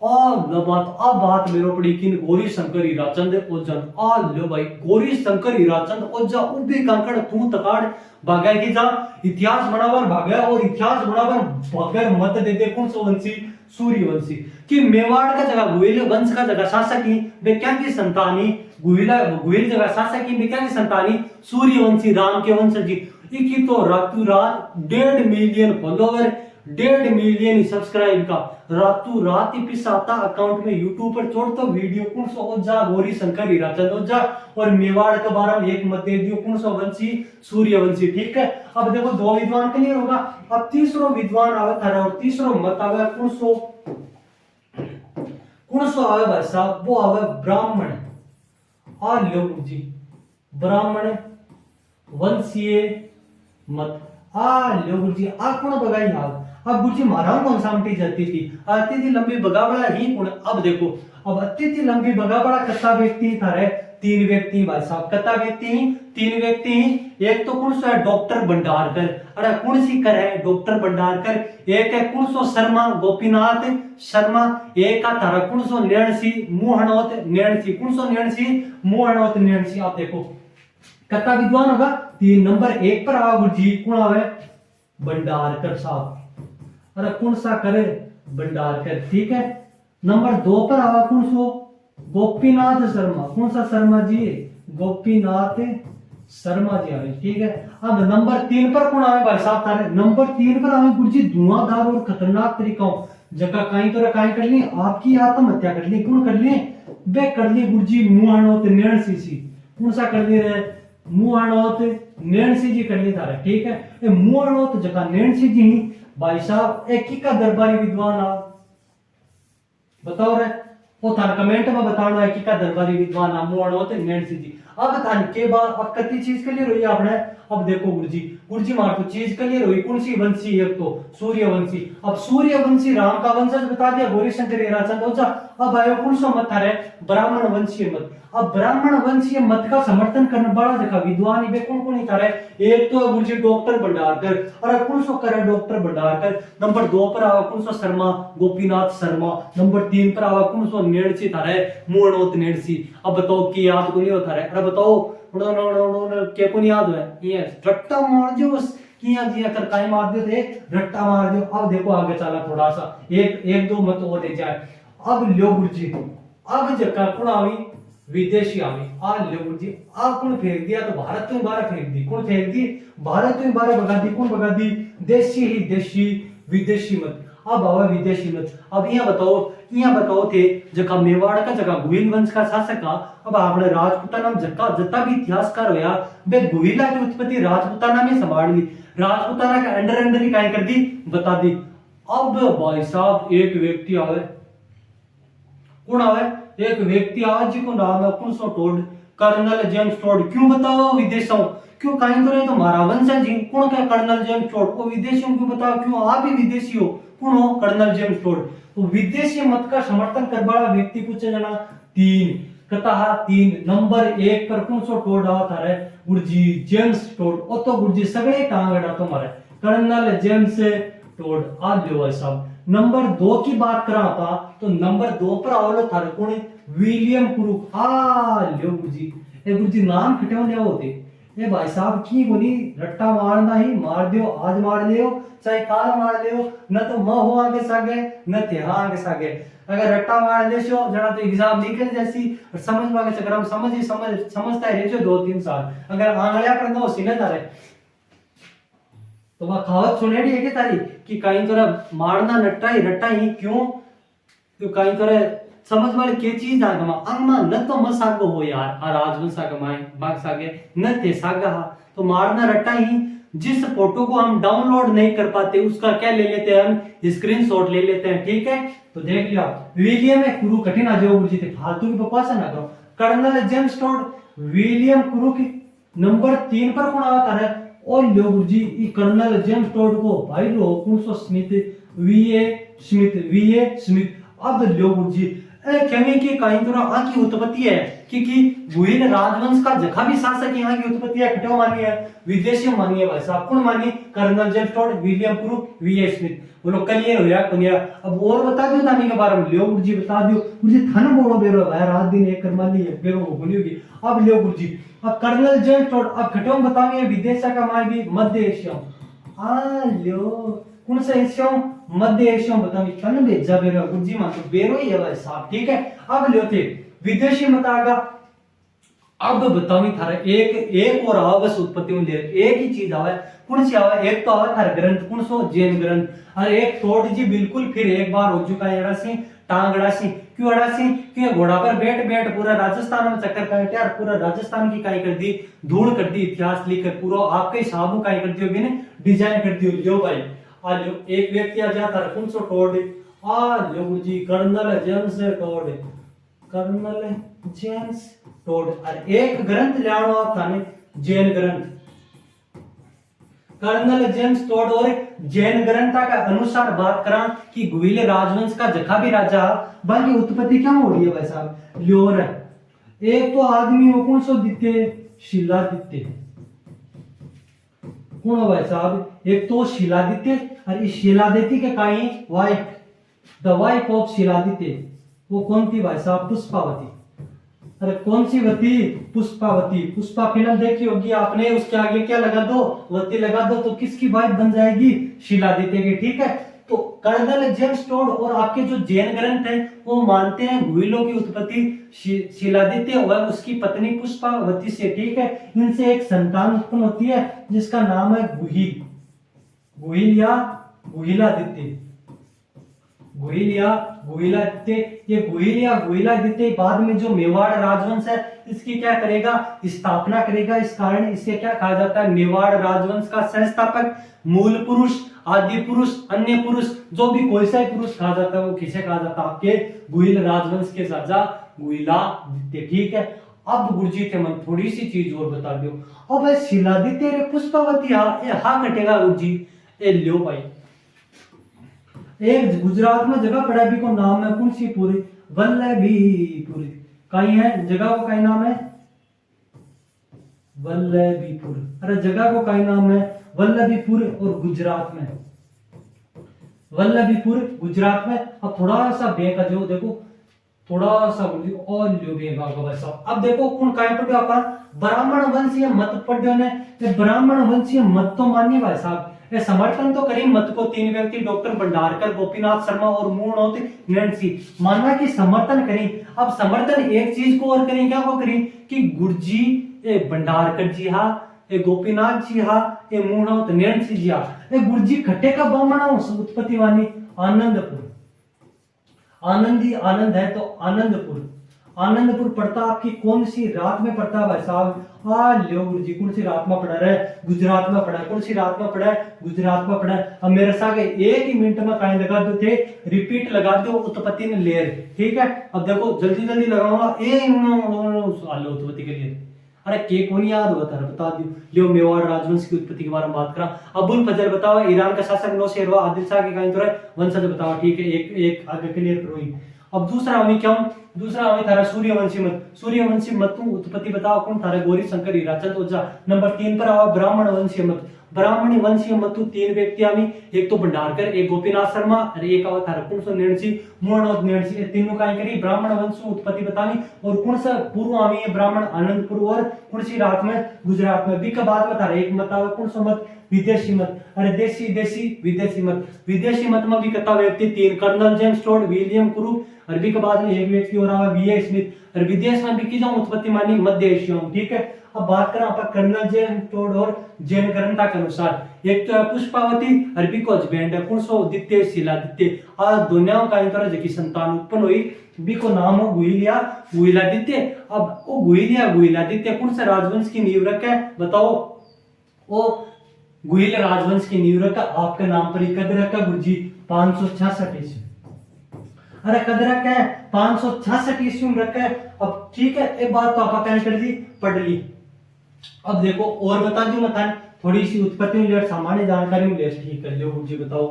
अब बात मेरो पड़ी किन गौरी शंकर हीराचंद ओझा आ लो भाई गौरी शंकर हीराचंद ओझा उबे कांकड़ तू तकाड़ भागा की जा इतिहास बनावर भागा और इतिहास बनावर भागर मत दे दे कौन सो वंशी सूर्यवंशी कि मेवाड़ का जगह गुहिल वंश का जगह शासकी बेक्या की संतानी गुहिल जगह शासकी बेक्या की संतानी सूर्यवंशी राम के वंश जी इकी तो रातों रात 1.5 मिलियन फॉलोवर 1.5 मिलियन सब्सक्राइब का रातों रात ही पिसाता अकाउंट में यूट्यूब पर छोड़ तो वीडियो कौन सो ओझा गौरी शंकर हीराचंद ओझा और मेवाड़ के बारे में एक मत दे दियो कौन सो वंशी सूर्यवंशी। ठीक है, अब देखो दो विद्वान क्लियर होगा। अब तीसरो विद्वान आवे थारा और तीसरो मत आवे कौन सो आवे भाई साहब वो आवे ब्राह्मण आ लोग जी ब्राह्मण वंशीय मत आ लोग जी आ कौन बगाई हाल। अब गुरुजी महाराज कौन सामटी जाती थी लंबी बगाबड़ा ही कौन। अब देखो अब अति थी लंबी बगाबड़ा कत्ता व्यक्ति थारे 3 व्यक्ति भाई साहब कत्ता व्यक्ति ही 3 व्यक्ति ही एक तो कौन सा है डॉक्टर भंडारकर अरे कौन सी कर है डॉक्टर भंडारकर एक है कौन सो शर्मा गोपीनाथ शर्मा एक का थारा कौन सो नैणसी मुहणोत नैणसी कौन सो नैणसी मुहणोत नैणसी। आप देखो कत्ता विद्वान होगा 3 नंबर 1 पर आवा गुरुजी कौन आवे भंडारकर साहब अरे कौन सा करे भंडारकर। ठीक है, नंबर 2 पर आवा कौन सो गोपीनाथ शर्मा कौन सा शर्मा जी गोपीनाथ शर्मा जी आवे। ठीक है, अब नंबर 3 पर कौन आवे भाई साहब थारे नंबर 3 पर आवे गुरुजी धुआंधार और खतरनाक तरीकों जगह कहीं तो कहीं कर ली आपकी आत्महत्या कर ली कौन कर ली बे कर ली गुरुजी मुहाणोत नैणसी सी कौन सा कर ली रे मुहाणोत नैणसी जी कर ली थारे। ठीक है, ये मुहाणोत जगह नैणसी जी भाई साहब एक ही का दरबारी विद्वान आ बताओ रे वो थान कमेंट में बताना है कि का दरबारी विद्वान आ मुहाणोत नैणसी जी। अब थान के बाद अब कती चीज क्लियर हुई आपने। अब देखो गुरुजी मार तो चीज क्लियर हुई कौन सी वंशी एक तो सूर्यवंशी। अब सूर्यवंशी राम का वंशज बता दिया गौरी शंकर हीराचंद ओझा। अब आयो कौन सा मत है ब्राह्मण वंशीय मत। अब ब्राह्मण वंशीय मत का समर्थन करने वाला जगह विद्वान बे कौन कौन था एक तो गुरुजी डॉक्टर भंडारकर और कौन सो करे डॉक्टर भंडारकर। नंबर 2 पर आवा कौन सो शर्मा गोपीनाथ शर्मा। नंबर 3 पर आवा कौन सो नेणसी था मुहणोत नेणसी। अब बताओ कि याद को नहीं होता अरे बताओ के को नहीं याद है ये रट्टा मार जो किया जिया कर काई मार दे थे रट्टा मार दो। अब देखो आगे चला थोड़ा सा एक दो मत और दे जाए। अब लो गुरुजी अब जगह कौन आवी विदेशी आवी आ लो गुरुजी आ कौन फेंक दिया तो भारत तो बाहर फेंक दी कौन फेंक दी भारत तो बाहर भगा दी कौन भगा दी देशी ही देशी विदेशी मत। अब आवा विदेशी मत। अब यहाँ बताओ थे जगह मेवाड़ का जगह गुहिल वंश का शासक का। अब आपने राजपूताना में जत्ता भी इतिहासकार होया बे गुहिला की उत्पत्ति राजपूताना में संभाल ली राजपूताना के अंडर ही काय कर दी बता दी। अब भाई साहब एक व्यक्ति आवे कौन आवे एक व्यक्ति आज जी को नाम है कौन सो टोड कर्नल जेम्स टोड। क्यों बताओ विदेशों क्यों कहीं तो रहे तो हमारा वंश है जी कौन क्या कर्नल जेम्स टोड को विदेशियों क्यों बताओ क्यों आप ही विदेशी हो कौन हो कर्नल जेम्स टोड। तो विदेशी मत का समर्थन कर वाला व्यक्ति पूछे जाना 3 कथा 3 नंबर 1 पर कौन सो टोड आवा था रे गुरुजी जेम्स टोड। ओ तो गुरुजी सगळे टांगड़ा तो मारे कर्नल जेम्स टोड आ लो साहब। नंबर 2 की बात करा था तो नंबर 2 पर आवलो थारे कौन विलियम क्रूक आ लो गुरुजी ए गुरुजी नाम खिटवने होते ए भाई साहब की बोली रट्टा मारना ही मार दियो आज मार लियो चाहे काल मार लियो न तो म हो आगे सागे न तेरा आगे सागे। अगर रट्टा मार लेशो जना तो एग्जाम निकल जैसी और समझ में चक्कर हम समझता है रेशो 2-3 साल अगर आंगलियां पर नो सीने तारे तो वह कहावत सुनेड़ी है क्या तारी कि कहीं तोरा मारना रट्टा ही क्यों, तो कहीं तोरा समझ वाले के चीज आ गमा अंगमा न तो मसागो हो यार आ राजवंश आ गमाए बाग सागे न ते सागा हा। तो मारना रट्टा ही जिस फोटो को हम डाउनलोड नहीं कर पाते उसका क्या ले लेते हैं, हम स्क्रीनशॉट ले लेते हैं। ठीक है, तो देख लिया विलियम है कुरु कठिन आ जाओ बुझी थे फालतू की बकवास ना करो। कर्नल जेम्स टोड विलियम कुरु की नंबर 3 पर कौन आता है और लो गुरुजी ई कर्नल जेम्स टोड को भाई लो कुनसो वीए स्मिथ अब लो गुरुजी कहने की कहीं तो यहाँ की उत्पत्ति है क्योंकि गुहिल राजवंश का जखा भी शासक यहाँ की उत्पत्ति है खटो मानी है विदेशी मानी है भाई साहब कौन मानी कर्नल जेम्स टोड विलियम कुरु वीए स्मिथ बोलो क्लियर हो यार कुनिया। अब और बता दो थाने के बारे में लियो गुरुजी बता दियो गुरुजी थाना बोलो बेरो भाई रात दिन एक कर मानी है बेरो बोली होगी। अब लियो गुरुजी अब कर्नल जेम्स टोड अब खटो बताओ ये विदेश का माय भी मध्य एशिया आ लियो कौन सा एशिया मध्य एशिया बताओ तन भेजा बेरो गुरुजी मान तो बेरो ही है भाई साहब। ठीक है, अब लियो थे विदेशी मत आगा। अब बताओ थारा एक और आवा बस उत्पत्ति में एक ही चीज आवे कौन सी आवे एक तो आवे थारा ग्रंथ कौन सो जैन ग्रंथ और एक तोड़ जी बिल्कुल फिर एक बार हो चुका है अड़ासी टांग अड़ासी क्यों अड़ासी क्यों घोड़ा पर बैठ बैठ पूरा राजस्थान में चक्कर काटे और पूरा राजस्थान की काई कर दी धूड़ कर दी इतिहास लिखकर पूरा आपके हिसाब काई कर दियो बिने डिजाइन कर दियो। लियो भाई आ लियो एक व्यक्ति आ जाता है कौन सो तोड़ आ लियो गुरुजी colonel James Tod colonel James Tod और एक ग्रंथ लियानो थाने जैन ग्रंथ कर्नल जेम्स टोड और जैन ग्रंथ का अनुसार बात करा कि गुहिल राजवंश का जखा भी राजा बाकी उत्पत्ति क्या हो रही है भाई साहब ल्योर एक तो आदमी हो कौन सो दिते शिलादित्य कौन हो भाई साहब एक तो शिलादित्य और इस शिलादित्य के काई wife the wife of Shiladitya वो कौन थी भाई साहब पुष्पावती। अरे कौन सी वती पुष्पावती पुष्पा फिल्म देखी होगी आपने उसके आगे क्या लगा दो वती लगा दो तो किसकी वाइफ बन जाएगी शिलादित्य की। ठीक है, तो कर्नल जेम्स टोड और आपके जो जैन ग्रंथ है वो मानते हैं गुहिलों की उत्पत्ति शिलादित्य और उसकी पत्नी पुष्पावती से। ठीक है, इनसे एक संतान उत्पन्न होती है जिसका नाम है गुहिल गुहिल या गुहिलादित्य गुहिल या गुहिलादित्य। ये गुहिल या गुहिलादित्य बाद में जो मेवाड़ राजवंश है इसकी क्या करेगा स्थापना करेगा। इस कारण इसे क्या कहा जाता है मेवाड़ राजवंश का संस्थापक मूल पुरुष आदि पुरुष अन्य पुरुष जो भी कोई सा पुरुष कहा जाता है वो किसे कहा जाता है आपके गुहिल राजवंश के राजा गुहिलादित्य। ठीक है, अब गुरुजी थे मन थोड़ी सी चीज और बता दो अब शिलादित्य रे पुष्पावती हा घटेगा गुरुजी ए लियो भाई एक गुजरात में जगह पड़ा भी को नाम है कौन सी पूरी वल्लभीपुर कहीं है जगह को कहीं नाम है वल्लभीपुर। अरे जगह को कहीं नाम है वल्लभीपुर और गुजरात में वल्लभीपुर गुजरात में। अब थोड़ा सा बेका जो देखो थोड़ा सा और लियो बेगा वैसा। अब देखो कौन काय पढ़ो आपका ब्राह्मण वंशीय मत पढ़ो ने ब्राह्मण वंशीय मत तो मानिए भाई साहब समर्थन तो करी मत को तीन व्यक्ति डॉक्टर भंडारकर गोपीनाथ शर्मा और मूर्णौत नैन्सी मानना कि समर्थन करी। अब समर्थन एक चीज को और करें क्या को करी कि गुरुजी ए भंडारकर जी हा ए गोपीनाथ जी हा ए मूर्णौत नैन्सी जी हा ए गुरुजी खट्टे का ब्राह्मण उत्पत्ति वानी आनंदपुर आनंदी आनंद है तो आनंदपुर पड़ता आपकी कौन सी रात में पड़ता है भाई साहब लियो गुरुजी कौन सी रात में पड़ा रहे गुजरात में पड़ा कौन सी रात में पड़ा गुजरात में पड़ा। अब मेरे साथ एक ही मिनट में कहीं लगा दो थे रिपीट लगा दो उत्पत्ति ने लेर। ठीक है, अब देखो जल्दी जल्दी लगाऊंगा उत्पत्ति के लिए अरे के कौन याद हुआ था बता दियो लियो मेवाड़ राजवंश की उत्पत्ति के बारे में बात करा। अबुल फजल बताओ ईरान का शासक नौशेरवा आदिल शाह के कहीं तो वंशज बताओ। ठीक है, एक आगे क्लियर करो। अब दूसरा हमें क्या दूसरा हमें थारा सूर्यवंशी मत उत्पत्ति बताओ कौन थारा गौरी शंकर हीराचंद ओझा। नंबर 3 पर आओ ब्राह्मण वंशीय मत तीन व्यक्ति हमें एक तो भंडारकर एक गोपीनाथ शर्मा और एक आओ थारा कौन सा नैन्सी मूर्णौत नैन्सी तीनों का करी ब्राह्मण वंश उत्पत्ति बतानी और कौन सा पूर्व हमें ब्राह्मण आनंदपुर और कौन सी रात में गुजरात में। भी बाद में थारा एक मत आओ कौन सा मत विदेशी मत। अरे देशी विदेशी मत में भी कथा व्यक्ति तीन कर्नल जेम्स टोड विलियम कुरु अरबी के बाद में एक व्यक्ति हो रहा है वी ए स्मिथ और विदेश में भी की जाऊं उत्पत्ति मानी मध्य एशिया में, ठीक है। अब बात करें आप कर्नल जेन टोड और जैन ग्रंथा के अनुसार एक तो है पुष्पावती अरबी को हस्बैंड है कुणसो द्वितीय शिलादित्य आ दोनों का इंतर जकी संतान उत्पन्न हुई बी को नाम हो गुहिलादित्य। अब वो गुहिलादित्य कौन से राजवंश की नींव रखे बताओ, वो गुहिल राजवंश की नींव रखा आपके नाम पर ही कद रखा गुरुजी 566 ईस्वी। अरे कद रखा है 566 ईस्वी में रखा है। अब ठीक है एक बात तो आप क्या कर दी पढ़ ली। अब देखो और बता दूं मैं थोड़ी सी उत्पत्ति में लेट सामान्य जानकारी में लेट ठीक कर लियो गुरुजी बताओ।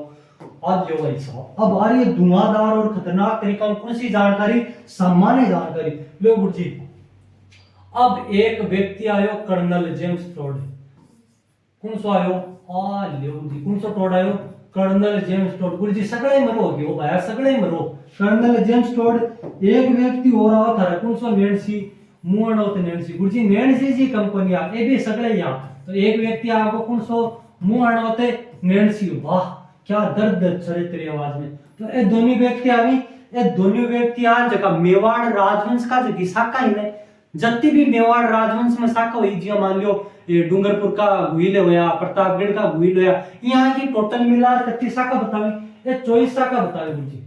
आज लो भाई साहब अब आ रही है धुआंधार और खतरनाक तरीका में कौन सी जानकारी सामान्य जानकारी लो गुरुजी। अब एक व्यक्ति आयो कर्नल जेम्स टोड कौन सो आयो आ लो जी कौन सो टोड आयो कर्नल जेम्स टोड गुरुजी सगळे मरो हो गयो भाई सगळे मरो। कर्नल जेम्स टोड एक व्यक्ति हो रहा था कौन सो नेंसी मुआन होते नेंसी गुरुजी नेंसी जी कंपनी आ ए भी सगळे यहां तो एक व्यक्ति आपको कौन सो मुआन होते नेंसी वाह क्या दर्द चरित्र आवाज में। तो ये दोनों व्यक्ति आवी ये दोनों व्यक्ति आ जगह मेवाड़ राजवंश का जगी शाखा ही ने जत्ती भी मेवाड़ राजवंश में शाखा हुई जी मान लो ये डूंगरपुर का गुहिल होया प्रतापगढ़ का गुहिल होया यहाँ की टोटल मिला कितनी शाखा बतावी ये 24 शाखा बतावी गुरुजी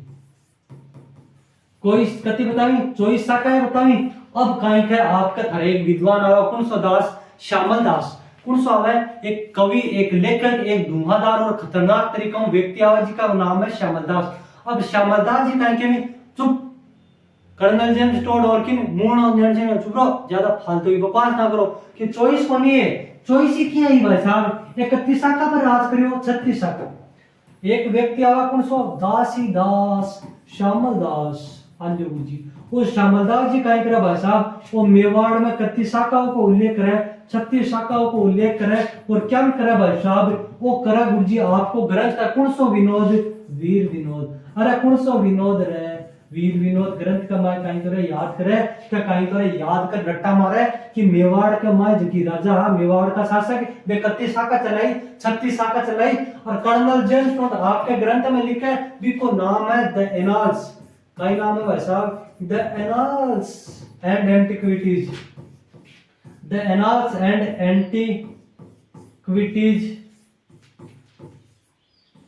कोई कति बतावी 24 शाखा है बतावी। अब काई के आपका थारे एक विद्वान आवा कौन सो दास श्यामल दास कौन सो आवा एक कवि एक लेखक एक धुआंधार और खतरनाक तरीका में व्यक्ति आवा जी का नाम है श्यामल दास। अब श्यामल दास जी काई के में चुप कर्नल जेम्स टोड और किन मूर्ण और नेंसी में चुप रहो ज्यादा फालतू की बकवास ना करो कि 24 कोनी है 24 ही क्या ही भाई साहब 31 शाखा पर राज करियो 36 शाखा। एक व्यक्ति आवा कौन सो दासी दास श्यामल दास आंजो जी वो श्यामल दास जी काई करे भाई साहब वो मेवाड़ में 31 शाखाओं को उल्लेख करे 36 शाखाओं को उल्लेख करे और क्या करे भाई साहब वो करे गुरुजी आपको ग्रंथ है कौन सो विनोद वीर विनोद। अरे कौन सो विनोद रे वीर विनोद ग्रंथ का माय काई करे याद करे क्या काई करे याद कर रट्टा मारे कि मेवाड़ का माय जकी राजा मेवाड़ का शासक वे 31 शाखा चलाई 36 शाखा चलाई और कर्नल जेम्स टोड आपके ग्रंथ में लिखा है भी को नाम है द एनाल्स का नाम है भाई साहब the annals and antiquities the annals and antiquities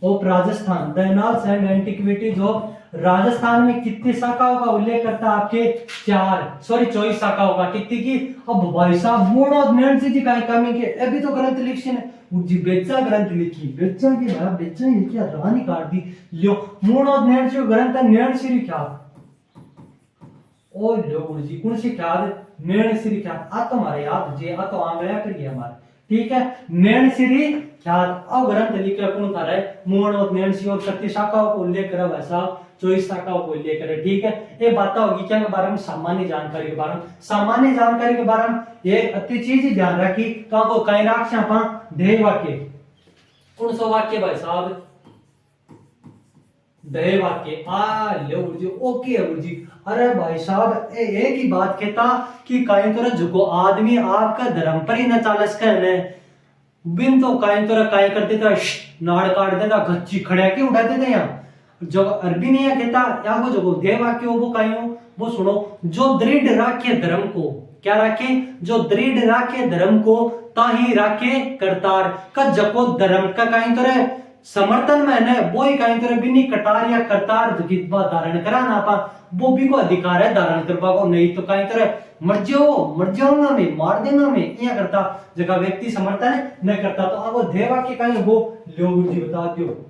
of Rajasthan the annals and antiquities of Rajasthan में कितनी शाखाओं का उल्लेख करता है आपके 24 शाखाओं का कितनी की। अब भाई साहब मूणो नेंसी जी काई कमी के अभी तो ग्रंथ लिखी ने जी बेचा ग्रंथ लिखी बेचा की भाई बेचा ही क्या रानी काट दी लो मूणो नेंसी ग्रंथ नेंसी क्या ओ लो जी कौन सी क्या नेंसी क्या आ तुम्हारे याद जे आ तो आंगळ्या करिए हमारे ठीक है नेंसी क्या अब ग्रंथ लिखा कौन था रहे मूणो नेंसी और 36 शाखाओं को उल्लेख करा भाई साहब 24 शाखाओं को उल्लेख करे ठीक है। ये बात होगी क्या के बारे में सामान्य जानकारी के बारे में सामान्य जानकारी के बारे में एक अति चीज ही ध्यान रखी तो आपको कई राख से अपन ध्येय वाक्य कौन सा वाक्य भाई साहब ध्येय वाक्य आ लो गुरुजी ओके है गुरुजी। अरे भाई साहब एक ही बात कहता कि कई तरह जो आदमी आपका धर्म पर ही न चालस कहने बिन तो कई तरह कई कर देता नाड़ काट देता गच्ची खड़े के उड़ा देते यहाँ जो अरबी नहीं है कहता या वो जो ध्येय वाक्य वो कहीं हो वो सुनो जो दृढ़ राखे धर्म को क्या राखे जो दृढ़ राखे धर्म को ताही राखे करतार का जको धर्म का कहीं तरह समर्थन में है वो ही कहीं तरह बिनी कटार या करतार जितवा धारण करा ना पा वो भी को अधिकार है धारण करवा को नहीं तो कहीं तरह मर्जियो ना में मार देना में यह करता जगह व्यक्ति समर्थन है न करता तो अब वो ध्येय वाक्य कहीं वो लोग जी बता दियो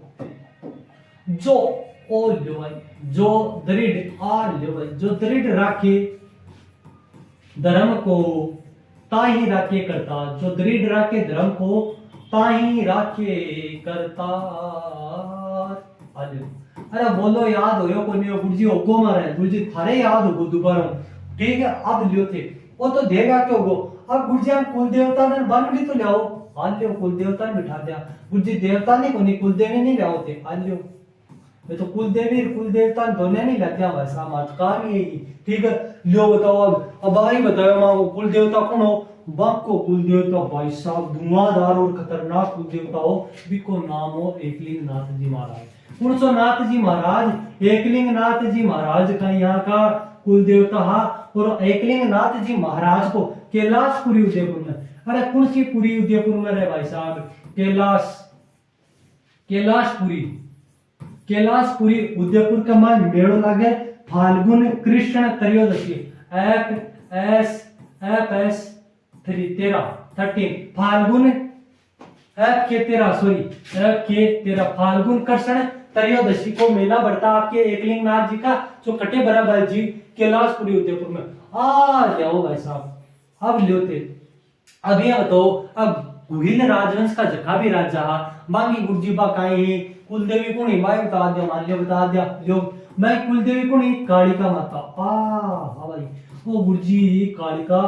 जो ओ लो जो दृढ़ आ लो जो दृढ़ राखे धर्म को ताही राखे करता जो दृढ़ राखे धर्म को ताही राखे करता। अरे बोलो याद हो को नहीं गुरुजी होगो मारे गुरुजी थारे याद होगो दोबारा ठीक है अब लियो थे वो तो देगा क्यों होगो अब गुरुजी हम कुल देवता ने बन भी तो लाओ हाल लियो कुल देवता ने बिठा दिया गुरुजी देवता नहीं को नहीं कुल देवी नहीं लाओ थे हाल लियो मैं तो कुल देवी कुल देवता दोनों नहीं लाते हैं वैसा मातकार ही ठीक है लो बताओ अब आई बताओ माँ कुल देवता कौन हो बाप को कुल देवता भाई साहब धुआंधार और खतरनाक कुल देवता हो भी को नाम हो एकलिंग नाथ जी महाराज कुणसो नाथ जी महाराज एकलिंग नाथ जी महाराज का यहाँ का कुल देवता हा, और एकलिंग नाथ जी महाराज को कैलाशपुरी उदयपुर में, अरे कौन सी पुरी उदयपुर में रहे भाई साहब, कैलाशपुरी कैलाशपुरी उदयपुर का मान मेड़ो लागे फाल्गुन कृष्ण त्रयोदशी एफ एस 13 फाल्गुन एफ के 13 फाल्गुन कृष्ण त्रयोदशी को मेला बढ़ता आपके एकलिंग नाथ जी का जो कटे बराबर जी कैलाशपुरी उदयपुर में। आ जाओ भाई साहब, अब लेते अब ये बताओ, अब गुहिल राजवंश का जखा भी राजा मांगी गुरजी बा काई कुलदेवी कुणी भाई बता दिया, मान लिया बता दिया लोग, मैं कुलदेवी कुणी कालिका माता। हाँ भाई वो गुरजी कालिका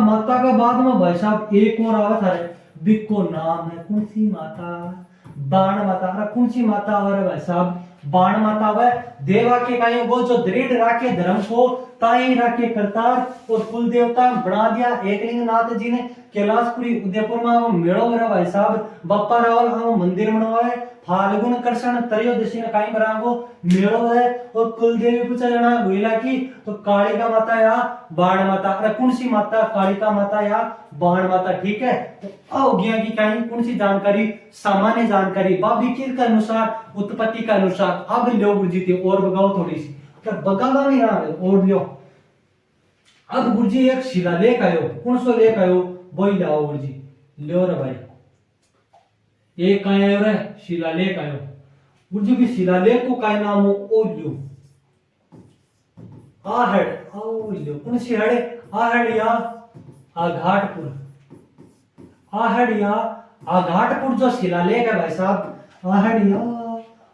माता के बाद में भाई साहब एक और आवत है बिको नाम है कौन सी माता, बाण माता। अरे कौन सी माता और भाई साहब बाण माता वह देवा के काई वो जो दृढ़ राखे धर्म को ताई राखे करतार, और कुल देवता बना दिया एकलिंग नाथ जी ने कैलाशपुरी उदयपुर में वो मेड़ो मेरा भाई साहब बप्पा रावल हम मंदिर बनवाए, फाल्गुन कृष्ण त्रयोदशी ने काई बरांगो मेड़ो है, और कुल देवी पूछा जाना गुहिला की तो कालिका माता या बाण माता। अरे कौन सी माता, कालिका माता या बाण माता, ठीक है। तो अवज्ञा की काई कौन सी जानकारी, सामान्य जानकारी बाबी के अनुसार उत्पत्ति के अनुसार। अब लो गुरुजी थी और बगाओ थोड़ी सी, बगावा नहीं रहा और लियो। अब गुरुजी एक शिलालेख आयो, कौन सो लेख आयो वही लाओ गुरुजी, लियो रे भाई एक आयो रे शिलालेख आयो। गुरुजी की शिलालेख को काय नाम हो ओ लियो, आहड़ ओ लियो, कौन सी हड़े आहड़ या आघाटपुर, आहड़ या आघाटपुर जो शिलालेख है भाई साहब, आहड़ या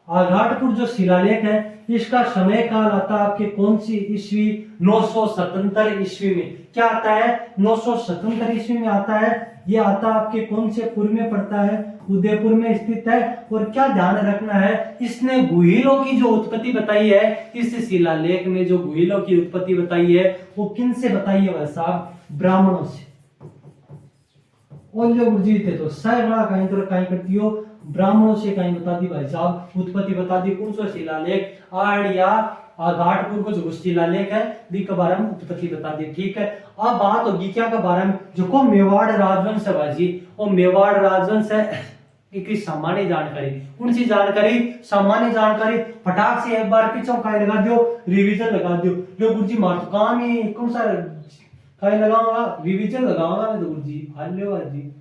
आघाटपुर जो शिलालेख है इसका समय काल आता है आपके कौन सी ईस्वी, 977 ईस्वी में। क्या आता है 977 ईस्वी में आता है, ये आता आपके कौन से पुर में पड़ता है, उदयपुर में स्थित है। और क्या ध्यान रखना है, इसने गुहिलों की जो उत्पत्ति बताई है, इस शिलालेख में जो गुहिलों की उत्पत्ति बताई है वो किन से बताई है भाई साहब, ब्राह्मणों से। और जो गुरुजी थे तो सैगड़ा कहीं तो कहीं करती हो ब्राह्मणों से कहीं बता दी भाई साहब, उत्पत्ति बता दी। कौन सा शिलालेख आड़िया आघाटपुर को जो शिलालेख है भी के बारे में उत्पत्ति बता दी, ठीक है। अब बात होगी क्या के बारे में, जो को मेवाड़ राजवंश है भाई जी, वो मेवाड़ राजवंश है एक सामान्य जानकारी। कौन सी जानकारी, सामान्य जानकारी। फटाक से एक बार पीछे काय लगा दियो, रिवीजन लगा दियो। लो गुरुजी मार तो काम ही कौन सा काय लगाऊंगा, रिवीजन लगाऊंगा मैं तो गुरुजी हाल्यो जी।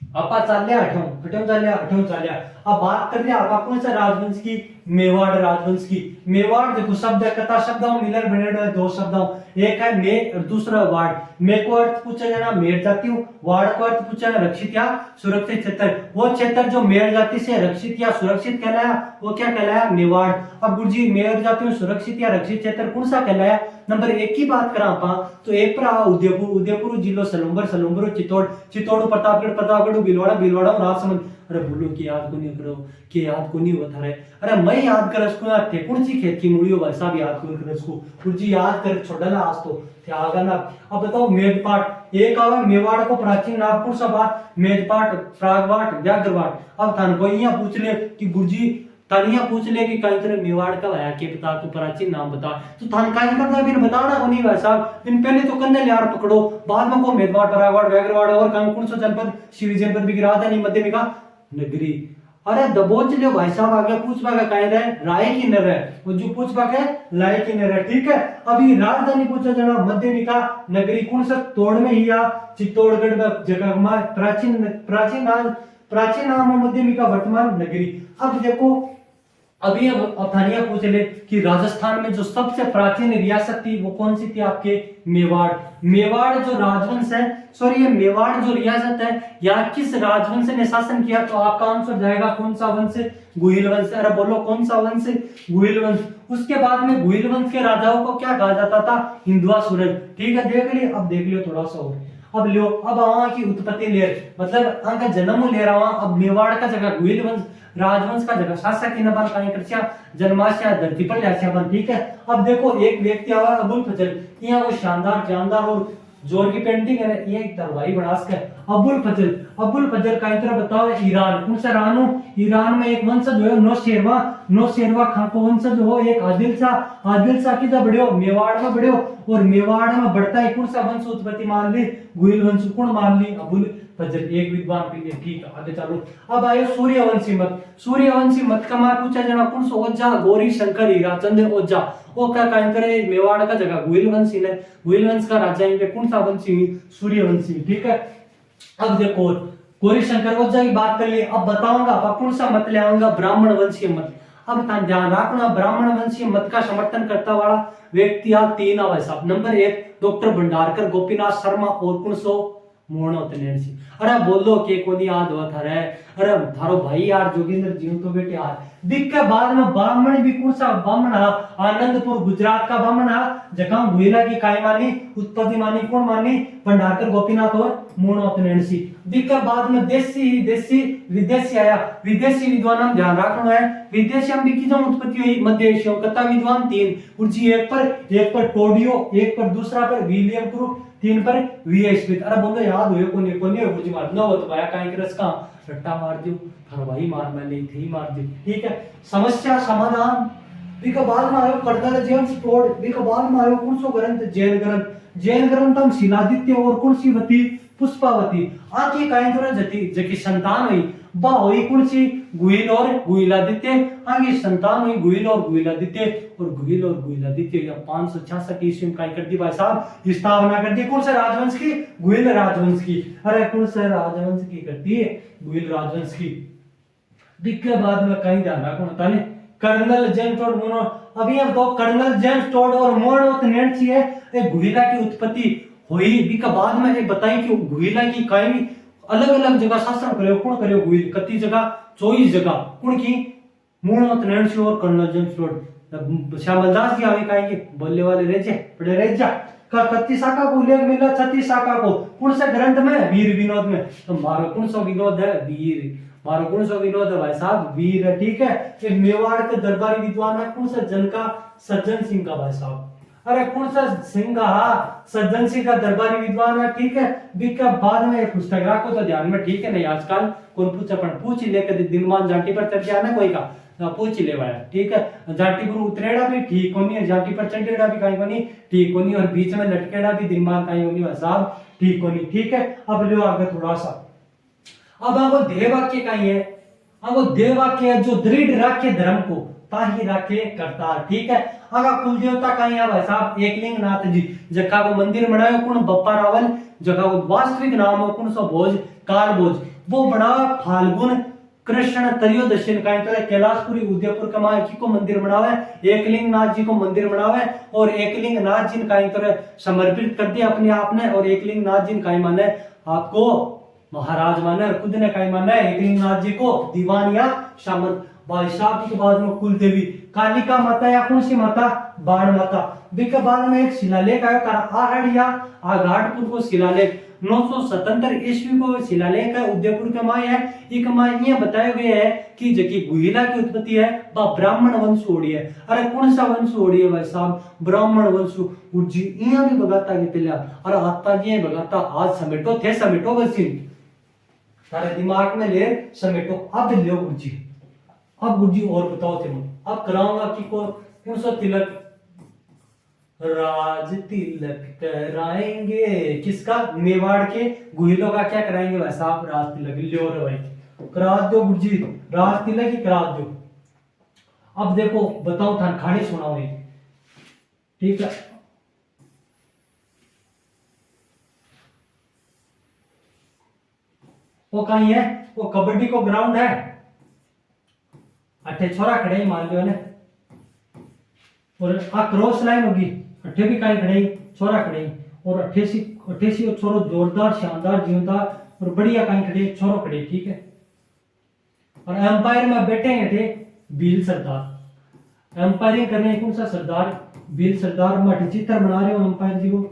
आपा चालल्या आठवण चालल्या। अब बात कर रहे आपा कौन सा राजवंश की, मेवाड़ राजवंश की। मेवाड़ देखो शब्द कथा शब्द मिलर बनेड है, दो शब्द, एक है मे और दूसरा वाड़। मे को अर्थ पूछा जाना मेर जाति, वाड़ को अर्थ पूछा जाना रक्षित या सुरक्षित क्षेत्र। वो क्षेत्र जो मेर जाति से रक्षित या सुरक्षित कहलाया वो क्या कहलाया, मेवाड़। अब गुरुजी मेर जाति में सुरक्षित या रक्षित क्षेत्र कौन सा कहलाया, नंबर एक की बात करा आपा तो एक पर उदयपुर जिलो सलूम्बर चित्तौड़ प्रतापगढ़ भीलवाड़ा और राजसमंद। अरे बोलो कि याद को नहीं करो, कि याद को नहीं होता रहे। अरे मैं याद कर उसको यार थे कौन सी खेत की मुड़ियो भाई साहब, याद कर उसको कुर्जी याद कर छोड़ा ना आज तो आगा ना। अब बताओ मेदपाट एक आवा, मेवाड़ को प्राचीन नागपुर सभा, मेदपाट प्रागवाट व्याघ्रवाट। अब थान को यहाँ पूछ ले कि गुरुजी तानिया पूछ ले कि कई तरह मेवाड़ का आया के बता, तो प्राचीन नाम बता, तो थान का करता फिर बताना को नहीं भाई साहब। इन पहले तो कन्ने यार पकड़ो, बाद में को मेदवाड़ प्रागवाट व्याघ्रवाट और कौन सा जनपद, शिवी जनपद भी गिरा था नहीं मध्यमिका नगरी। अरे दबोच लियो भाई साहब, आगे पूछ पाएगा कहीं रहे राय की न रहे, वो जो पूछ पाके लाय की न रहे, ठीक है। अभी राजधानी पूछा जाना मध्यमिका नगरी कौन सा तोड़ में ही या चित्तौड़गढ़ जगह में प्राचीन नाम मध्यमिका वर्तमान नगरी। अब देखो अभी अब थानिया पूछ ले कि राजस्थान में जो सबसे प्राचीन रियासत थी वो कौन सी थी, आपके मेवाड़ जो राजवंश है, सॉरी ये मेवाड़ जो रियासत है या किस राजवंश ने शासन किया, तो आपका आंसर जाएगा कौन सा वंश, गुहिल वंश। अरे बोलो कौन सा वंश, गुहिल वंश। उसके बाद में गुहिल वंश के राजाओं को क्या कहा जाता था, हिंदुआ सूरज, ठीक है। देख लियो, अब देख लियो थोड़ा सा और। अब लियो अब वहां की उत्पत्ति ले, मतलब वहां का जन्म ले रहा हूं। अब मेवाड़ का जगह गुहिल वंश राजवंश का जगह शासक इन बार काई करछा जन्माशया धरती पर लाछा बन, ठीक है। अब देखो एक व्यक्ति आवा अबुल फजल, यहाँ वो शानदार जानदार और जोर की पेंटिंग है ये एक दरवाई बना सके। अबुल फजल का इतना बताओ ईरान कौन सा रानो ईरान में एक वंशज हो नौशेरवा खां को वंशज हो एक आदिल शाह की बढ़ियो मेवाड़ में बढ़ियो और मेवाड़ में बढ़ता है कौन सा वंश उत्पत्ति मान ली गुइल वंश कौन मान ली अबुल फजल एक विद्वान के लिए ठीक है आगे चलो। अब आयो सूर्यवंशी मत का मार पूछा जना कौन सो ओझा गौरी शंकर हीरा चंद ओझा वो क्या काम करे मेवाड़ का जगह गुइल वंशी ने गुइल वंश का राजा इनके कौन सा वंशी सूर्यवंशी ठीक है। अब देखो गौरी शंकर ओझा की बात कर ली अब बताऊंगा कौन सा मत ले आऊंगा ब्राह्मण वंशीय मत। अब ध्यान रखना ब्राह्मण वंशीय मत का समर्थन करता वाला व्यक्ति आप तीन आवा साहब। नंबर 1 डॉक्टर भंडारकर गोपीनाथ शर्मा और कौन सो मोहन। अरे बोलो के कोनी याद हुआ था रे अरे थारो भाई यार जोगिंदर जी तो बेटे यार दिख के बाद में ब्राह्मण भी कौन सा ब्राह्मण आनंदपुर गुजरात का ब्राह्मण जगह भुईला की काय मानी उत्पत्ति मानी कौन मानी भंडारकर गोपीनाथ और मोहन। दिख के बाद में देशी विदेशी आया विदेशी विद्वान हम ध्यान रखना है विदेशी हम भी की उत्पत्ति हुई मध्य एशिया कथा विद्वान 3 उर्जी एक पर टोडियो एक पर दूसरा पर विलियम क्रूक 3 पर वी स्मिथ। अरे बोलो याद हुए कोनी उर्जी मार न हो तो भाया काई करस का रट्टा मार दियो थारो भाई मार मैं ले थी मार दी ठीक है। समस्या समाधान बिका बाद में आयो कर्दल जेम्स टोड बिका बाद में आयो कौन सो ग्रंथ जैन ग्रंथ हम शिलादित्य और कौन सी वती पुष्पावती आकी काई तरह जकी संतान हुई बा हुई कौन सी गुहिल और गुहिलादित्य आगे संतान हुई गुहिल और गुहिलादित्य या 566 ईस्वी में काई कर दी भाई साहब स्थापना कर दी कौन से राजवंश की गुहिल राजवंश की। अरे कौन से राजवंश की करती है गुहिल राजवंश की। दिक्कत बाद में कहीं ध्यान रखो होता नहीं कर्नल जेम्स टोड मोनो अभी हम तो कर्नल जेम्स टोड और मोनो है एक गुहिला की उत्पत्ति हुई भी का बाद में एक बताई कि गुहिला की काई अलग अलग जगह शासन करे कौन करे गुहिल कति जगह 24 जगह कौन की मोनो और कर्नल जेम्स टोड श्यामलदास जी आवे काई के बोलने वाले रह जा पड़े रह जा का कति शाखा को उल्लेख मिला 36 शाखा को कौन से ग्रंथ में वीर विनोद में तो मारो कौन सा विनोद है वीर मारो कौन सा विनोद है भाई साहब वीर है ठीक है। फिर मेवाड़ के दरबारी विद्वान है कौन सा जन का सज्जन सिंह का भाई साहब। अरे कौन सा सिंह सज्जन सिंह का दरबारी विद्वान है ठीक है। बिका बाद में पुस्तक रखो तो ध्यान में ठीक है नहीं आजकल कौन पूछा पण पूछ ही लेकर दिनमान जाटी पर चढ़ गया ना कोई का पूछ ही ले भाई ठीक है। जाटी पर उतरेड़ा भी ठीक होनी है जाटी पर चढ़ेड़ा भी काई होनी ठीक होनी और बीच में लटकेड़ा भी दिनमान काई होनी भाई साहब ठीक होनी ठीक है। अब लो आगे थोड़ा सा अब आपको देह वाक्य का ही है आपको देह वाक्य है जो दृढ़ राखे धर्म को ताही राखे करतार ठीक है। आगा कुल देवता का ही है भाई साहब एकलिंग नाथ जी जगह को मंदिर बनायो कौन बप्पा रावल जगह को वास्तविक नाम हो कौन सो भोज काल भोज वो बड़ा फाल्गुन कृष्ण त्रयोदशी का कैलाशपुरी उदयपुर का माँ को मंदिर बनावे एकलिंग नाथ जी को मंदिर बनावे और एकलिंग नाथ जी का समर्पित कर दिया अपने आप ने और एकलिंग नाथ जी का माने आपको महाराज माने और खुद ने कहीं माना है एकलिंग नाथ जी को दीवान या शामल भाई साहब के बाद में कुल देवी कालिका माता या कौन सी माता बाण माता बिके बाद में एक शिलालेख आया आहड़िया आघाटपुर को शिलालेख 977 ईस्वी को शिलालेख है उदयपुर के माय है एक माय ये बताया गया है कि जकी गुहिला की उत्पत्ति है वह ब्राह्मण वंश ओड़ी है। अरे कौन सा वंश ओड़ी है भाई साहब ब्राह्मण वंश उर्जी इया भी बगाता के पिला अरे आता जी बगाता आज समेटो थे समेटो बसी तारे दिमाग में ले समेटो अब लियो गुरुजी अब गुरुजी और बताओ थे अब कराऊंगा कि कौन सा तिलक राज तिलक कराएंगे किसका मेवाड़ के गुहिलों का क्या कराएंगे भाई साहब राज तिलक लियो रे भाई करा दो गुरुजी राज तिलक ही करा दो। अब देखो बताओ था खाने सुनाओ ठीक है। वो कहीं है वो कबड्डी को ग्राउंड है अठे छोरा खड़े ही मान लियो ने और आ क्रॉस लाइन होगी अठे भी कहीं खड़े ही छोरा खड़े ही और अठेसी छोरो जोरदार शानदार जीवनदार और बढ़िया कहीं खड़े छोरो खड़े ठीक है। और एम्पायर में बैठे हैं थे बील सरदार एम्पायरिंग करने कौन सा सरदार बील सरदार मठ चित्र बना रहे हो एम्पायर जी को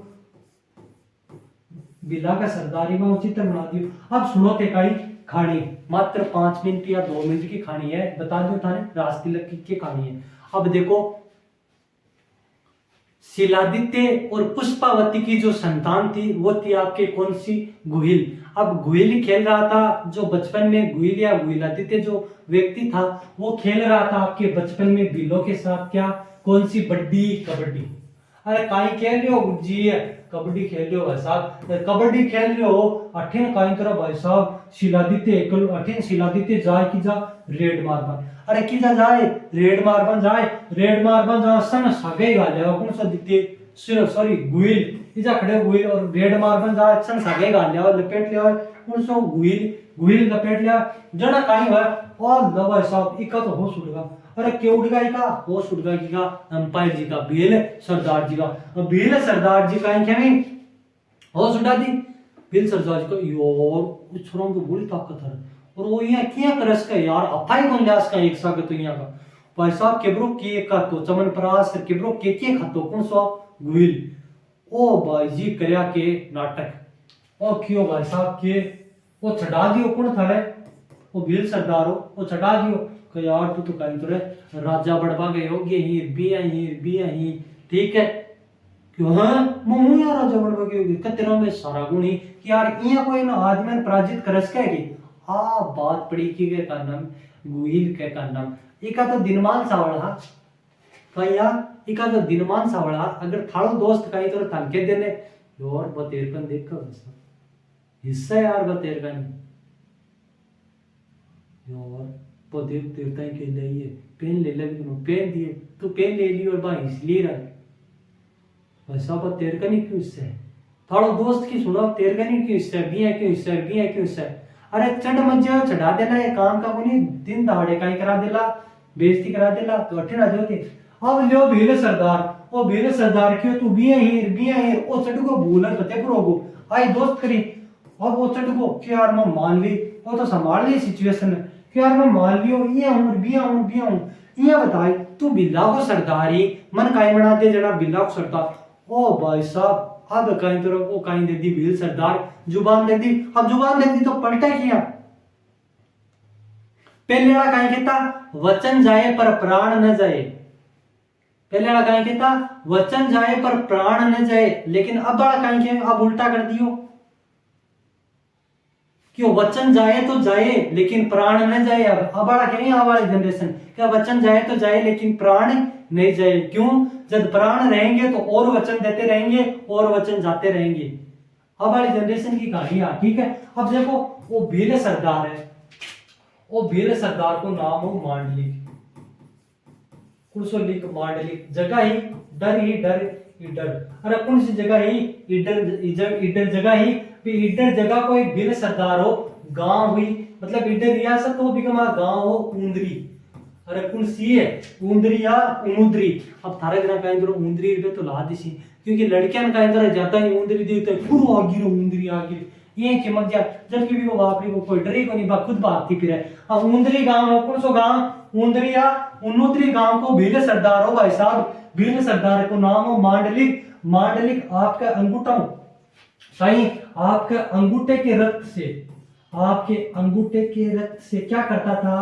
बिला का सरदारी में चित्र बना दियो। अब सुनो के काई खानी मात्र 5 मिनट या 2 मिनट की खानी है बता दो थाने राज तिलक की कहानी है। अब देखो शिलादित्य और पुष्पावती की जो संतान थी वो थी आपके कौन सी, गुहिल। अब गुहिल ही खेल रहा था जो बचपन में, गुहिल या गुहिलादित्य जो व्यक्ति था वो खेल रहा था आपके बचपन में बिल्लों के साथ, क्या, कौन सी, बड्डी, कबड्डी। अरे काई खेल रहे हो जी, कबड्डी खेल रहे हो भाई साहब, कबड्डी खेल रहे हो अठिन काई तरह भाई साहब, शिलादित्य एकल अठिन शिलादित्य जाए की जा रेड मारबन। अरे की जा जाए रेड मारबन, जाए रेड मारबन जा सन सगे गाले कौन सा दित्य, सॉरी गुइल इजा खड़े गुइल और रेड मारबन जा सन सगे गाले लपेट लिया कौन सो गुइल, गुइल लपेट लिया जड़ा काई हुआ और लो भाई साहब इका तो हो सुड़गा। अरे क्यों उड़ गई का, वो सुट गई का अंपायर जी का, भील सरदार जी का, भील सरदार जी का क्या नहीं हो सुटा दी, भील सरदार जी का यार उस छोरों को बड़ी ताकत है और वो यहाँ क्या करस का यार, अपाई कौन लियास का एक साथ तो यहाँ का भाई साहब केब्रो के का तो चमन परास केब्रो के खातो कौन सो गुइल, ओ भाई जी करया के नाटक ओ क्यों भाई साहब के वो चढ़ा दियो कौन था रे, वो भील सरदार हो वो चढ़ा दियो कि यार तू तो कहीं तो रे राजा बड़बा गए हो गए ही भी आई ठीक है क्यों, हाँ मैं यार राजा बड़बा गए होगी कतरों में सारा गुण ही कि यार यहाँ कोई ना आदमी पराजित कर सके कि आ बात पड़ी की के का नाम गुइल के का नाम इका तो दिनमान सावड़ा भैया, इका तो दिनमान सावड़ा अगर थाड़ो दोस्त कहीं तो तनके देने यार बतेर कन देख कर हिस्सा यार बतेर कन यार पौधे देवता के लिए पेन ले ले पेन दिए तो पेन ले ली और बा इसलिए रहा वैसा पर तेरे का नहीं क्यों इससे थोड़ा दोस्त की सुनो तेरे का नहीं क्यों इससे भी है क्यों इससे भी है क्यों इससे, अरे चढ़ मजा चढ़ा देना ये काम का कोनी दिन दहाड़े का ही करा देला बेइज्जती करा देला तो अठे ना जोती अब लियो भील सरदार ओ भील सरदार क्यों तू भी है ओ चढ़ को भूलर बते पुरोगो आई दोस्त करी अब वो चढ़ को कि यार मैं मान ली वो तो संभाल ली सिचुएशन कि यार मैं मान लियो ये हूं भी हूं ये बताई तू बिल्ला को सरदारी मन काई बना दे जरा बिल्ला को सरदार, ओ भाई साहब अब कहीं तो वो कहीं दे दी भील सरदार जुबान दे दी, अब जुबान दे दी तो पलटा किया पहले वाला कहीं कहता वचन जाए पर प्राण न जाए, पहले वाला कहीं कहता वचन जाए पर प्राण न जाए, लेकिन अब वाला कहीं के अब उल्टा कर दियो क्यों वचन जाए तो जाए लेकिन प्राण न जाए, अब बड़ा क्या है हमारी जनरेशन क्या वचन जाए तो जाए लेकिन प्राण नहीं जाए, क्यों जब प्राण रहेंगे तो और वचन देते रहेंगे और वचन जाते रहेंगे, अब हमारी जनरेशन की कहानी है ठीक है। अब देखो वो भील सरदार है, वो भील सरदार को नाम हो मांडलिक, कुर्सोलिक मांडलिक जगह ही डर इडर, अरे कौन सी जगह ही इडर जगह ही इडर जगह को एक भील सरदार हो गांव हुई मतलब इडर रियासत हो बिगमा गांव हो ऊंदरी, अरे कौन सी है ऊंदरी या ऊंदरी, अब थारे ग्राम का इंद्र ऊंदरी पे तो ला दिसी क्योंकि लड़कियां का इंद्र जाता ही ऊंदरी देते पूरा आगिरो ऊंदरी आगिर ये चमक जा जबकि भी वो बापरी को कोई डरे को नहीं बा खुद भागती फिरे। अब ऊंदरी गांव हो कौन सो गांव ऊंदरी या ऊनुदरी गांव को भील सरदार हो भाई साहब, भील सरदार को नाम हो मांडलिक, मांडलिक आपका अंगूठा सही आपके अंगूठे के रक्त से, आपके अंगूठे के रक्त से क्या करता था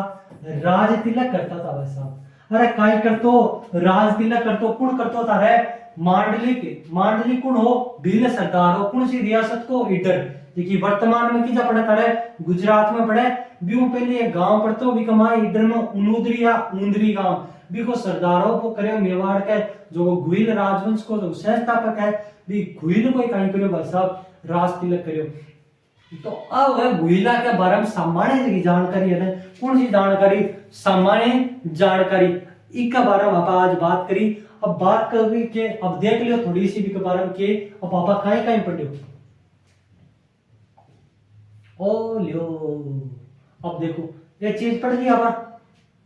राज तिलक करता था भाई साहब, अरे काई करतो राज तिलक करतो कौन करतो था रे मांडलिक, मांडलिक कौन हो भील सरदार हो कौन सी रियासत को इडर देखिए वर्तमान में किजा पड़ा था रे गुजरात में पड़े बीऊ पहले एक गांव पड़तो भी कमाए इडर में उनुदरी या ऊंदरी गांव भी को सरदारों को करे मेवाड़ के जो गुइल राजवंश को जो संस्थापक है भी गुइल को कहीं करियो भाई साहब राज तिलक करियो, तो अब वह गुइला के बारे में सामान्य जानकारी है ना कौन सी जानकारी सामान्य जानकारी इसके बारे में पापा आज बात करी। अब बात करी के अब देख लियो थोड़ी सी भी के बारे में के अब पापा कहीं कहीं पढ़ियो ओ लियो अब देखो ये चीज पढ़ ली अब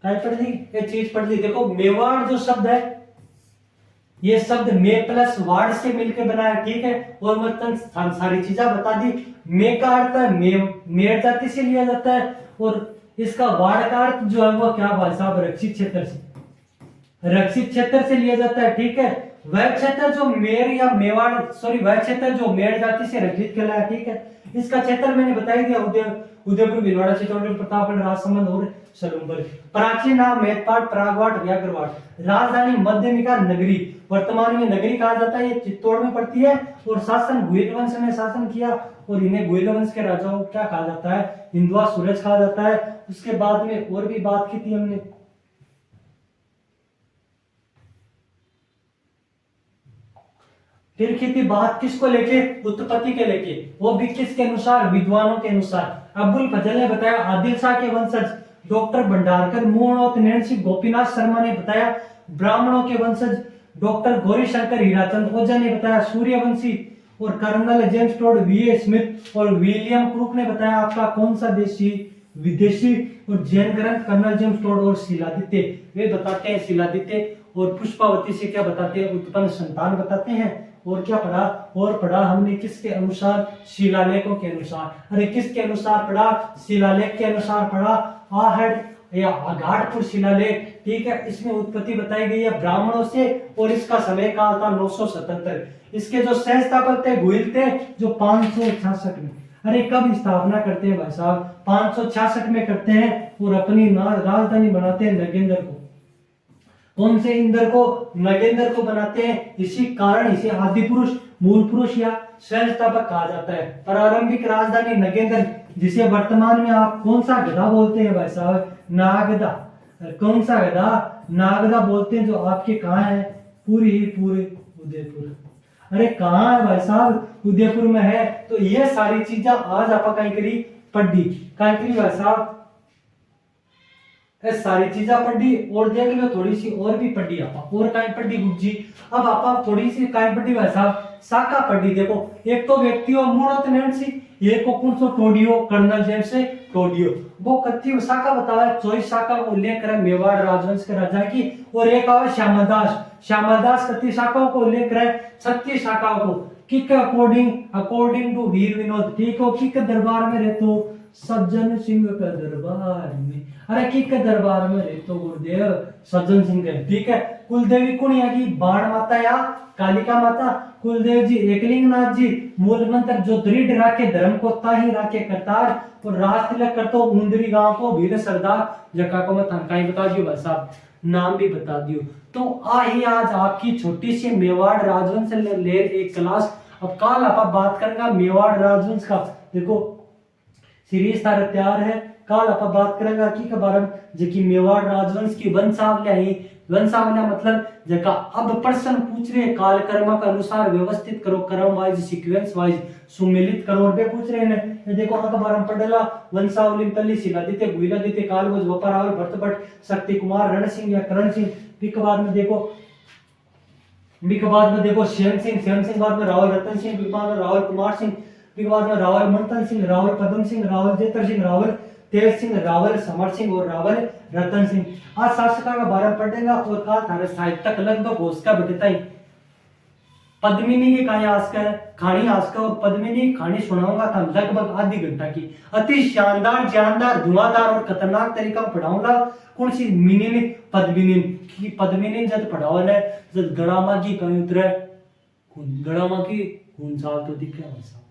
कहीं पढ़ ली ये चीज पढ़ ली, देखो मेवाड़ जो शब्द है ये शब्द मे प्लस वार्ड से मिलकर बना है ठीक है, और मतलब सारी चीजें बता दी। मे का अर्थ है मेड़ जाति से लिया जाता है और इसका वार्ड का अर्थ जो है वो क्या भाई साहब रक्षित क्षेत्र से, रक्षित क्षेत्र से लिया जाता है ठीक है। वह क्षेत्र जो मेर या मेवाड़ सॉरी वह क्षेत्र जो मेड़ जाति से रक्षित कहलाया ठीक है। इसका क्षेत्र मैंने बताई दिया उदयपुर भीलवाड़ा चित्तौड़गढ़ प्रतापगढ़ राजसमंद और सलूम्बर। प्राचीन नाम मेदपाट, परागवाट, व्याघ्रवाट। राजधानी मध्यमिका नगरी, वर्तमान में नगरी कहा जाता है, ये चित्तौड़ में पड़ती है। और शासन गुहिल वंश ने शासन किया, और इन्हें गुहिल वंश के राजाओं को क्या कहा जाता है, हिंदुआ सूरज कहा जाता है। उसके बाद में और भी बात की थी हमने, फिर की थी बात किसको लेके, उत्पत्ति के लेके, वो भी किसके अनुसार, विद्वानों के अनुसार। अब्दुल फजल ने बताया आदिल शाह के वंशज, डॉक्टर भंडारकर, मूर्णोत नैन्सी, गोपीनाथ शर्मा ने बताया ब्राह्मणों के वंशज, डॉक्टर गौरी शंकर हीराचंद ओझा ने बताया सूर्यवंशी, और colonel James Tod, V A Smith और विलियम क्रूक ने बताया आपका कौन सा देशी विदेशी। और जैन ग्रंथ कर्नल जेम्स टोड और शिलादित्य वे बताते हैं, शिलादित्य और पुष्पावती से क्या बताते हैं, उत्पन्न संतान बताते हैं। और क्या पढ़ा, और पढ़ा हमने किसके अनुसार, शिलालेखों के अनुसार। अरे किसके अनुसार पढ़ा, शिलालेख के अनुसार पढ़ा। आहड़ या अघाड़पुर शिलालेख, ठीक है, इसमें उत्पत्ति बताई गई है ब्राह्मणों से, और इसका समय काल था 977। इसके जो सहस्थापक थे गुहिल थे, जो 566 में। अरे कब स्थापना करते हैं भाई साहब, 566 में करते हैं, और अपनी राजधानी बनाते हैं नगेंद्र को। कौन से इंद्र को, नगेंद्र को बनाते हैं। इसी कारण इसे आदि पुरुष, मूल पुरुष या सहस्थापक कहा जाता है। प्रारंभिक राजधानी नगेंद्र, जिसे वर्तमान में आप कौन सा गधा बोलते हैं भाई साहब, नागदा। कौन सा गधा, नागदा बोलते हैं, जो आपके कहाँ है, पूरी उदयपुर। अरे कहाँ है भाई साहब, उदयपुर में है। तो ये सारी चीजें आज आप कहीं करी पढ़ी, कहीं करी भाई साहब, सारी चीजें पढ़ी। और देख लो थोड़ी सी और भी पढ़ी आप, और कहीं पढ़ी गुज्जी। अब आप थोड़ी सी कहीं पढ़ी भाई साहब, शाखा पढ़ी। देखो एक तो व्यक्ति और मूर्त नैन्सी, एक को कौन सो टोडियो, कर्नल जेम्स से टोडियो, वो कत्ती शाखा बताया, 24 शाखा को उल्लेख करें मेवाड़ राजवंश के राजा की। और एक आवे श्यामलदास, श्यामलदास कत्ती शाखाओं को उल्लेख करें, 36 शाखाओं को। किक अकॉर्डिंग टू वीर विनोद, ठीक हो, किक दरबार में रहते सज्जन सिंह का दरबार में। अरे किक दरबार में रहते गुरुदेव सज्जन सिंह है, ठीक है। कुलदेवी कुणिया की, बाण माता या कालिका माता। कुलदेव जी एकलिंग नाथ जी, मूल मंत्र जो दृढ़ राखे धर्म को ताही राखे करतार। और राज तिलक करतो मुंदरी गांव को वीर सरदार, जका को मैं थनकाई बता दियो भाई साहब, नाम भी बता दियो। तो आज आपकी छोटी सी मेवाड़ राजवंश ले एक क्लास। अब कल आप बात करेंगे मेवाड़ राजवंश का। देखो सीरीज तार तैयार है, कल आप बात करेंगे की के बारे में, जबकि मेवाड़ राजवंश की वंशावलियां ही, वंशावलियां मतलब जगह। अब प्रश्न पूछ रहे काल कर्म के अनुसार व्यवस्थित करो, क्रम वाइज, सीक्वेंस वाइज सुमेलित करो। और पूछ रहे हैं, ये देखो अगर बारे में पढ़ला वंशावली पल्ली शिलादित्य, गुहिलादित्य, कालभोज, वपरावल, भरतभट, शक्ति कुमार, रण सिंह या करण सिंह। के बाद में देखो श्याम सिंह बाद में रावल रतन सिंह, बाद में रावल कुमार सिंह, बाद में रावल मंथन सिंह, रावल पदम सिंह, रावल जेतर सिंह, रावल तेज सिंह, रावल समर सिंह और रावल रतन सिंह। आज शासका का बारे में पढ़ेगा। और कहा थारे साहित्य तक लगभग होस्का बेटा ही पद्मिनी की कहानी आजकल कहानी आजकल, और पद्मिनी कहानी सुनाऊंगा था लगभग आधी घंटा की, अति शानदार, जानदार, धुआंधार और खतरनाक तरीका पढ़ाऊंगा। कौन सी मिनी पद्मिनी की, पद्मिनी जब पढ़ाओ है, जब गड़ामा की कहीं उतरे, गड़ामा की खून साल तो दिखे वैसा।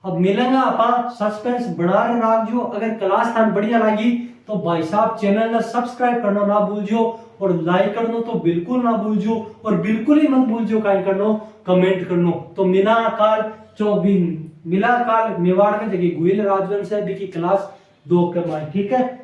अब मिलेंगे आप सस्पेंस बना रख जो। अगर क्लास थान बढ़िया लगी तो भाई साहब चैनल ने सब्सक्राइब करना ना भूल जो, और लाइक करना तो बिल्कुल ना भूल जो, और बिल्कुल ही मत भूल जो काय करनो, कमेंट करनो। तो मिला काल मेवाड़ में जगह गुहिल राजवंश है, क्लास 2 के बाद, ठीक है।